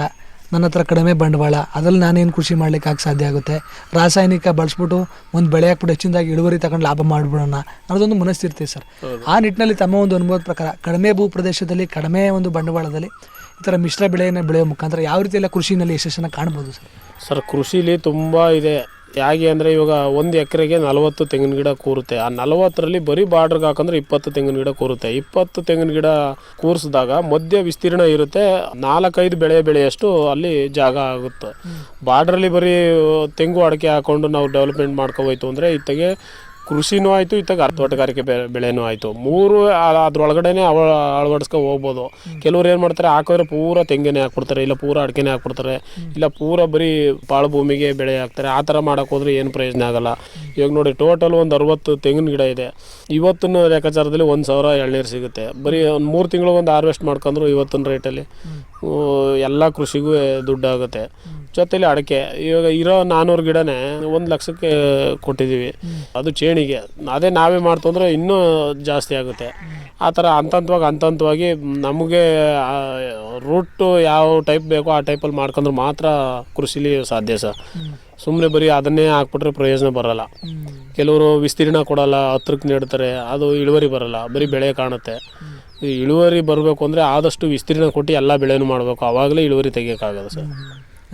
ನನ್ನ ಹತ್ರ ಕಡಿಮೆ ಬಂಡವಾಳ, ಅದರಲ್ಲಿ ನಾನೇನು ಕೃಷಿ ಮಾಡ್ಲಿಕ್ಕೆ ಸಾಧ್ಯ ಆಗುತ್ತೆ, ರಾಸಾಯನಿಕ ಬಳಸ್ಬಿಟ್ಟು ಒಂದು ಬೆಳೆ ಹಾಕ್ಬಿಟ್ಟು ಹೆಚ್ಚಿನದಾಗಿ ಇಳುವರಿ ತಗೊಂಡು ಲಾಭ ಮಾಡಿಬಿಡೋಣ ಅನ್ನೋದೊಂದು ಮನಸ್ಥಿತಿ ಸರ್. ಆ ನಿಟ್ಟಿನಲ್ಲಿ ತಮ್ಮ ಒಂದು ಅನುಭವದ ಪ್ರಕಾರ ಕಡಿಮೆ ಭೂಪ್ರದೇಶದಲ್ಲಿ ಕಡಿಮೆ ಒಂದು ಬಂಡವಾಳದಲ್ಲಿ ಈ ಥರ ಮಿಶ್ರ ಬೆಳೆಯನ್ನು ಬೆಳೆಯೋ ಮುಖಾಂತರ ಯಾವ ರೀತಿ ಎಲ್ಲ ಕೃಷಿನಲ್ಲಿ ಯಶಸ್ಸನ್ನು ಕಾಣ್ಬೋದು ಸರ್? ಸರ್, ಕೃಷಿಲಿ ತುಂಬ ಇದೆ. ಹೇಗೆ ಅಂದರೆ, ಇವಾಗ 1 ಎಕರೆಗೆ 40 ತೆಂಗಿನ ಗಿಡ ಕೂರುತ್ತೆ. ಆ 40ರಲ್ಲಿ ಬರೀ ಬಾರ್ಡ್ರಿಗೆ ಹಾಕಂದ್ರೆ 20 ತೆಂಗಿನ ಗಿಡ ಕೂರುತ್ತೆ. 20 ತೆಂಗಿನ ಗಿಡ ಕೂರಿಸಿದಾಗ ಮಧ್ಯ ವಿಸ್ತೀರ್ಣ ಇರುತ್ತೆ, 4-5 ಬೆಳೆಯಷ್ಟು ಅಲ್ಲಿ ಜಾಗ ಆಗುತ್ತೆ. ಬಾರ್ಡ್ರಲ್ಲಿ ಬರೀ ತೆಂಗು ಅಡಿಕೆ ಹಾಕೊಂಡು ನಾವು ಡೆವಲಪ್ಮೆಂಟ್ ಮಾಡ್ಕೋಬೋಯ್ತು ಅಂದರೆ ಇತ್ತಗೆ ಕೃಷಿನೂ ಆಯಿತು, ಇತ್ತಾಗ ತೋಟಗಾರಿಕೆ ಬೆಳೆನೂ ಆಯಿತು. 3 ಅದ್ರೊಳಗಡೆನೆ ಅಳವಡಿಸ್ಕೊ ಹೋಗ್ಬೋದು. ಕೆಲವ್ರು ಏನು ಮಾಡ್ತಾರೆ, ಹಾಕಿದ್ರೆ ಪೂರ ತೆಂಗಿನೇ ಹಾಕ್ಬಿಡ್ತಾರೆ, ಇಲ್ಲ ಪೂರ ಅಡಿಕೆನೇ ಹಾಕ್ಬಿಡ್ತಾರೆ, ಇಲ್ಲ ಪೂರ ಬರೀ ಪಾಳು ಭೂಮಿಗೆ ಬೆಳೆ ಹಾಕ್ತಾರೆ. ಆ ಥರ ಮಾಡೋಕೆ ಹೋದ್ರೆ ಏನು ಪ್ರಯೋಜನ ಆಗಲ್ಲ. ಇವಾಗ ನೋಡಿ, ಟೋಟಲ್ ಒಂದು 60 ತೆಂಗಿನ ಗಿಡ ಇದೆ. ಇವತ್ತಿನ ಲೆಕ್ಕಾಚಾರದಲ್ಲಿ 1,000 ಎಳ್ನೀರು ಸಿಗುತ್ತೆ. ಬರೀ ಒಂದು 3 ತಿಂಗಳು ಒಂದು ಹಾರ್ವೆಸ್ಟ್ ಮಾಡ್ಕೊಂಡ್ರು ಇವತ್ತಿನ ರೇಟಲ್ಲಿ ಎಲ್ಲ ಕೃಷಿಗೂ ದುಡ್ಡಾಗುತ್ತೆ. ಜೊತೆಲಿ ಅಡಿಕೆ ಇವಾಗ ಇರೋ 400 ಗಿಡನೇ 1 ಲಕ್ಷಕ್ಕೆ ಕೊಟ್ಟಿದ್ದೀವಿ, ಅದು ಚೇಣಿಗೆ. ಅದೇ ನಾವೇ ಮಾಡ್ತಂದ್ರೆ ಇನ್ನೂ ಜಾಸ್ತಿ ಆಗುತ್ತೆ. ಆ ಥರ ಹಂತವಾಗಿ ನಮಗೆ ರೂಟು ಯಾವ ಟೈಪ್ ಬೇಕೋ ಆ ಟೈಪಲ್ಲಿ ಮಾಡ್ಕೊಂಡ್ರೆ ಮಾತ್ರ ಕೃಷಿಲಿ ಸಾಧ್ಯ ಸರ್. ಸುಮ್ಮನೆ ಬರೀ ಅದನ್ನೇ ಹಾಕ್ಬಿಟ್ರೆ ಪ್ರಯೋಜನ ಬರೋಲ್ಲ. ಕೆಲವರು ವಿಸ್ತೀರ್ಣ ಕೊಡಲ್ಲ, 10ಕ್ಕೆ ನೆಡ್ತಾರೆ, ಅದು ಇಳುವರಿ ಬರೋಲ್ಲ, ಬರೀ ಬೆಳೆ ಕಾಣುತ್ತೆ. ಈ ಇಳುವರಿ ಬರಬೇಕು ಅಂದರೆ ಆದಷ್ಟು ವಿಸ್ತೀರ್ಣ ಕೊಟ್ಟು ಎಲ್ಲ ಬೆಳೆನೂ ಮಾಡಬೇಕು, ಆವಾಗಲೇ ಇಳುವರಿ ತೆಗಿಯೋಕ್ಕಾಗಲ್ಲ ಸರ್.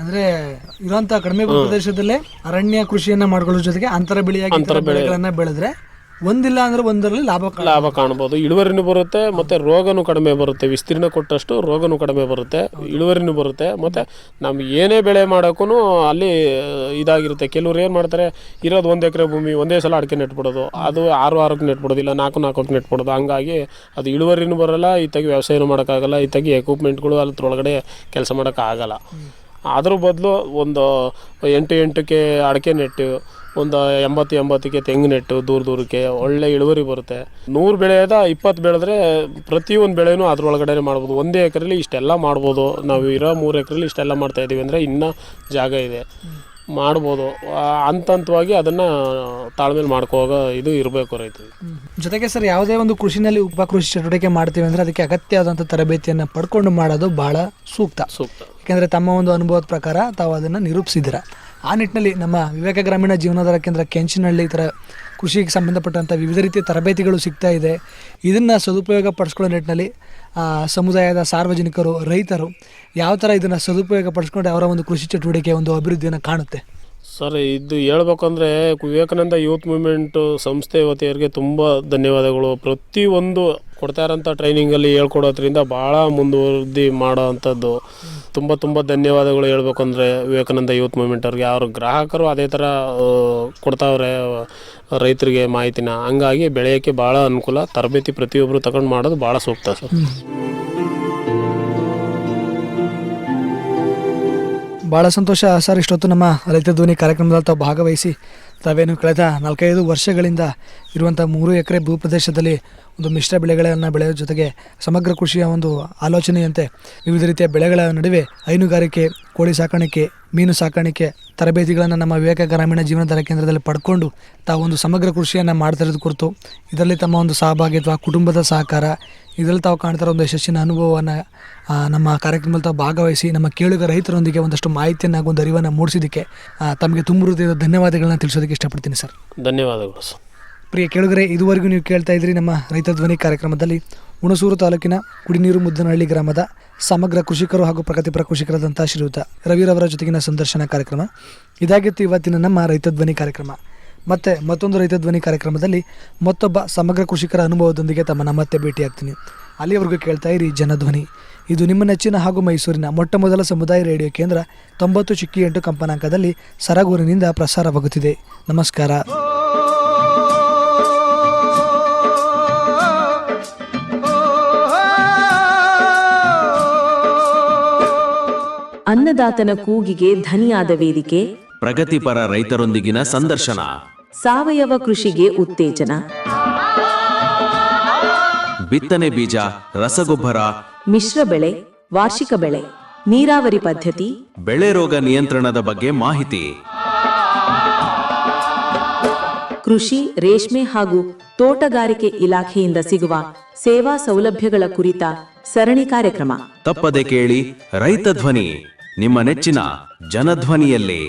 ಅಂದರೆ ಇರುವಂಥ ಕಡಿಮೆ ಪ್ರದೇಶದಲ್ಲೇ ಅರಣ್ಯ ಕೃಷಿಯನ್ನು ಮಾಡ್ಕೊಳ್ಳೋ ಜೊತೆಗೆ ಅಂತರ ಬೆಳೆಗಳನ್ನು ಬೆಳೆದ್ರೆ ಒಂದಿಲ್ಲ ಅಂದ್ರೆ ಒಂದರಲ್ಲಿ ಲಾಭ ಕಾಣ್ಬೋದು. ಇಳುವರಿನೂ ಬರುತ್ತೆ, ಮತ್ತು ರೋಗನೂ ಕಡಿಮೆ ಬರುತ್ತೆ. ವಿಸ್ತೀರ್ಣ ಕೊಟ್ಟಷ್ಟು ರೋಗನೂ ಕಡಿಮೆ ಬರುತ್ತೆ, ಇಳುವರಿನೂ ಬರುತ್ತೆ. ಮತ್ತು ನಮ್ಗೆ ಏನೇ ಬೆಳೆ ಮಾಡೋಕ್ಕೂ ಅಲ್ಲಿ ಇದಾಗಿರುತ್ತೆ. ಕೆಲವ್ರು ಏನು ಮಾಡ್ತಾರೆ, ಇರೋದು 1 ಎಕರೆ ಭೂಮಿ ಒಂದೇ ಸಲ ಅಡಿಕೆ ನೆಟ್ಬಿಡೋದು, ಅದು 6-6ಕ್ಕೆ ನೆಟ್ಬಿಡೋದು, ಇಲ್ಲ 4-4ಕ್ಕೆ ನೆಟ್ಬಿಡೋದು. ಹಂಗಾಗಿ ಅದು ಇಳುವರಿನೂ ಬರೋಲ್ಲ, ಇತ್ತಾಗಿ ವ್ಯವಸಾಯನೂ ಮಾಡೋಕ್ಕಾಗಲ್ಲ, ಇತ್ತಾಗಿ ಎಕ್ವಿಪ್ಮೆಂಟ್ಗಳು ಅದ್ರೊಳಗಡೆ ಕೆಲಸ ಮಾಡೋಕ್ಕಾಗಲ್ಲ. ಅದ್ರ ಬದಲು ಒಂದು 8-8ಕ್ಕೆ ಅಡಿಕೆ ನೆಟ್ಟು, ಒಂದು 80-80ಕ್ಕೆ ತೆಂಗು ನೆಟ್ಟು ದೂರಕ್ಕೆ ಒಳ್ಳೆ ಇಳುವರಿ ಬರುತ್ತೆ. 100 ಬೆಳೆಯದ 20 ಬೆಳೆದ್ರೆ ಪ್ರತಿಯೊಂದು ಬೆಳೆನೂ ಅದ್ರೊಳಗಡೆ ಮಾಡ್ಬೋದು. 1 ಎಕರೆಲಿ ಇಷ್ಟೆಲ್ಲ ಮಾಡ್ಬೋದು. ನಾವು ಇರೋ 3 ಎಕರೆಲಿ ಇಷ್ಟೆಲ್ಲ ಮಾಡ್ತಾಯಿದ್ದೀವಿ ಅಂದರೆ ಇನ್ನೂ ಜಾಗ ಇದೆ, ಮಾಡ್ಬೋದು. ಹಂತವಾಗಿ ಅದನ್ನು ತಾಳ್ಮೇಲೆ ಮಾಡ್ಕೋವಾಗ ಇದು ಇರಬೇಕು ರೈತರಿಗೆ. ಜೊತೆಗೆ ಸರ್, ಯಾವುದೇ ಒಂದು ಕೃಷಿನಲ್ಲಿ ಉಪಕೃಷಿ ಚಟುವಟಿಕೆ ಮಾಡ್ತೀವಿ ಅಂದರೆ ಅದಕ್ಕೆ ಅಗತ್ಯ ಆದಂಥ ತರಬೇತಿಯನ್ನು ಪಡ್ಕೊಂಡು ಮಾಡೋದು ಭಾಳ ಸೂಕ್ತ. ಯಾಕೆಂದರೆ ತಮ್ಮ ಒಂದು ಅನುಭವದ ಪ್ರಕಾರ ತಾವು ಅದನ್ನು ನಿರೂಪಿಸಿದ್ದೀರ. ಆ ನಿಟ್ಟಿನಲ್ಲಿ ನಮ್ಮ ವಿವೇಕ ಗ್ರಾಮೀಣ ಜೀವನಾಧಾರ ಕೇಂದ್ರ ಕೆಂಚಿನಹಳ್ಳಿ ಈ ಥರ ಕೃಷಿಗೆ ಸಂಬಂಧಪಟ್ಟಂಥ ವಿವಿಧ ರೀತಿಯ ತರಬೇತಿಗಳು ಸಿಗ್ತಾ ಇದೆ. ಇದನ್ನು ಸದುಪಯೋಗ ಪಡಿಸ್ಕೊಳ್ಳೋ ನಿಟ್ಟಿನಲ್ಲಿ ಸಮುದಾಯದ ಸಾರ್ವಜನಿಕರು, ರೈತರು ಯಾವ ಥರ ಇದನ್ನು ಸದುಪಯೋಗ ಪಡಿಸ್ಕೊಂಡು ಅವರ ಒಂದು ಕೃಷಿ ಚಟುವಟಿಕೆ ಒಂದು ಅಭಿವೃದ್ಧಿಯನ್ನು ಕಾಣುತ್ತೆ ಸರ್? ಇದು ಹೇಳ್ಬೇಕಂದ್ರೆ ವಿವೇಕಾನಂದ ಯೂತ್ ಮೂವ್ಮೆಂಟು ಸಂಸ್ಥೆ ವತಿಯವರಿಗೆ ತುಂಬ ಧನ್ಯವಾದಗಳು. ಪ್ರತಿಯೊಂದು ಕೊಡ್ತಾ ಇರೋಂಥ ಟ್ರೈನಿಂಗಲ್ಲಿ ಹೇಳ್ಕೊಡೋದ್ರಿಂದ ಭಾಳ ಮುಂದುವರ್ದಿ ಮಾಡೋ ಅಂಥದ್ದು. ತುಂಬ ಧನ್ಯವಾದಗಳು ಹೇಳ್ಬೇಕಂದ್ರೆ ವಿವೇಕಾನಂದ ಯೂತ್ ಮೂವ್ಮೆಂಟ್ ಅವ್ರಿಗೆ. ಅವ್ರ ಗ್ರಾಹಕರು ಅದೇ ಥರ ಕೊಡ್ತಾವ್ರೆ ರೈತರಿಗೆ ಮಾಹಿತಿನ. ಹಂಗಾಗಿ ಬೆಳೆಯೋಕ್ಕೆ ಭಾಳ ಅನುಕೂಲ. ತರಬೇತಿ ಪ್ರತಿಯೊಬ್ಬರು ತಗೊಂಡು ಮಾಡೋದು ಭಾಳ ಸೂಕ್ತ ಸರ್. ಭಾಳ ಸಂತೋಷ ಸರ್. ಇಷ್ಟೊತ್ತು ನಮ್ಮ ರೈತ ಧ್ವನಿ ಕಾರ್ಯಕ್ರಮದಲ್ಲಿ ತಾವು ಭಾಗವಹಿಸಿ ತಾವೇನು ಕಳೆದ 4-5 ವರ್ಷಗಳಿಂದ ಇರುವಂಥ 3 ಎಕರೆ ಭೂಪ್ರದೇಶದಲ್ಲಿ ಒಂದು ಮಿಶ್ರ ಬೆಳೆಗಳನ್ನು ಬೆಳೆಯೋ ಜೊತೆಗೆ ಸಮಗ್ರ ಕೃಷಿಯ ಒಂದು ಆಲೋಚನೆಯಂತೆ ವಿವಿಧ ರೀತಿಯ ಬೆಳೆಗಳ ನಡುವೆ ಹೈನುಗಾರಿಕೆ, ಕೋಳಿ ಸಾಕಾಣಿಕೆ, ಮೀನು ಸಾಕಾಣಿಕೆ ತರಬೇತಿಗಳನ್ನು ನಮ್ಮ ವಿವೇಕ ಗ್ರಾಮೀಣ ಜೀವನಾಧಾರ ಕೇಂದ್ರದಲ್ಲಿ ಪಡ್ಕೊಂಡು ತಾವು ಒಂದು ಸಮಗ್ರ ಕೃಷಿಯನ್ನು ಮಾಡ್ತಿರೋದು ಕುರಿತು, ಇದರಲ್ಲಿ ತಮ್ಮ ಒಂದು ಸಹಭಾಗಿತ್ವ, ಕುಟುಂಬದ ಸಹಕಾರ, ಇದರಲ್ಲಿ ತಾವು ಕಾಣ್ತಿರೋ ಒಂದು ಯಶಸ್ಸಿನ ಅನುಭವವನ್ನು ನಮ್ಮ ಕಾರ್ಯಕ್ರಮದಲ್ಲಿ ತಾವು ಭಾಗವಹಿಸಿ ನಮ್ಮ ಕೇಳುಗ ರೈತರೊಂದಿಗೆ ಒಂದಷ್ಟು ಮಾಹಿತಿಯನ್ನು ಹಾಗೂ ಒಂದು ಅರಿವನ್ನು ಮೂಡಿಸಿದ್ದಕ್ಕೆ ತಮಗೆ ತುಂಬ ಹೃದಯದ ಧನ್ಯವಾದಗಳನ್ನ ತಿಳಿಸೋದಕ್ಕೆ ಇಷ್ಟಪಡ್ತೀನಿ ಸರ್. ಧನ್ಯವಾದಗಳು ಸರ್. ಪ್ರಿಯ ಕೇಳುಗರೆ, ಇದುವರೆಗೂ ನೀವು ಕೇಳ್ತಾ ಇದ್ರಿ ನಮ್ಮ ರೈತ ಧ್ವನಿ ಕಾರ್ಯಕ್ರಮದಲ್ಲಿ ಹುಣಸೂರು ತಾಲೂಕಿನ ಕುಡಿನೀರು ಮುದ್ದನಹಳ್ಳಿ ಗ್ರಾಮದ ಸಮಗ್ರ ಕೃಷಿಕರು ಹಾಗೂ ಪ್ರಗತಿಪರ ಕೃಷಿಕರಾದಂಥ ಶ್ರೀಯುತ ರವಿರವರ ಜೊತೆಗಿನ ಸಂದರ್ಶನ ಕಾರ್ಯಕ್ರಮ. ಇದಾಗಿತ್ತು ಇವತ್ತಿನ ನಮ್ಮ ರೈತ ಧ್ವನಿ ಕಾರ್ಯಕ್ರಮ. ಮತ್ತೆ ಮತ್ತೊಂದು ರೈತ ಧ್ವನಿ ಕಾರ್ಯಕ್ರಮದಲ್ಲಿ ಮತ್ತೊಬ್ಬ ಸಮಗ್ರ ಕೃಷಿಕರ ಅನುಭವದೊಂದಿಗೆ ತಮ್ಮನ್ನು ಮತ್ತೆ ಭೇಟಿಯಾಗ್ತೀನಿ. ಅಲ್ಲಿಯವರೆಗೂ ಕೇಳ್ತಾ ಇರಿ ಜನಧ್ವನಿ. ಇದು ನಿಮ್ಮ ನೆಚ್ಚಿನ ಹಾಗೂ ಮೈಸೂರಿನ ಮೊಟ್ಟ ಮೊದಲ ಸಮುದಾಯ ರೇಡಿಯೋ ಕೇಂದ್ರ 90.8 ಕಂಪನಾಂಕದಲ್ಲಿ ಸರಗೂರಿನಿಂದ ಪ್ರಸಾರವಾಗುತ್ತಿದೆ. ನಮಸ್ಕಾರ. ಅನ್ನದಾತನ ಕೂಗಿಗೆ ಧನಿಯಾದ ವೇದಿಕೆ, ಪ್ರಗತಿಪರ ರೈತರೊಂದಿಗಿನ ಸಂದರ್ಶನ, ಸಾವಯವ ಕೃಷಿಗೆ ಉತ್ತೇಜನ, ಬಿತ್ತನೆ ಬೀಜ, ರಸಗೊಬ್ಬರ, ಮಿಶ್ರ ಬೆಳೆ, ವಾರ್ಷಿಕ ಬೆಳೆ, ನೀರಾವರಿ ಪದ್ಧತಿ, ಬೆಳೆ ರೋಗ ನಿಯಂತ್ರಣದ ಬಗ್ಗೆ ಮಾಹಿತಿ, ಕೃಷಿ, ರೇಷ್ಮೆ ಹಾಗೂ ತೋಟಗಾರಿಕೆ ಇಲಾಖೆಯಿಂದ ಸಿಗುವ ಸೇವಾ ಸೌಲಭ್ಯಗಳ ಕುರಿತ ಸರಣಿ ಕಾರ್ಯಕ್ರಮ. ತಪ್ಪದೆ ಕೇಳಿ ರೈತ ಧ್ವನಿ, ನಿಮ್ಮ ನೆಚ್ಚಿನ ಜನಧ್ವನಿಯಲ್ಲಿ.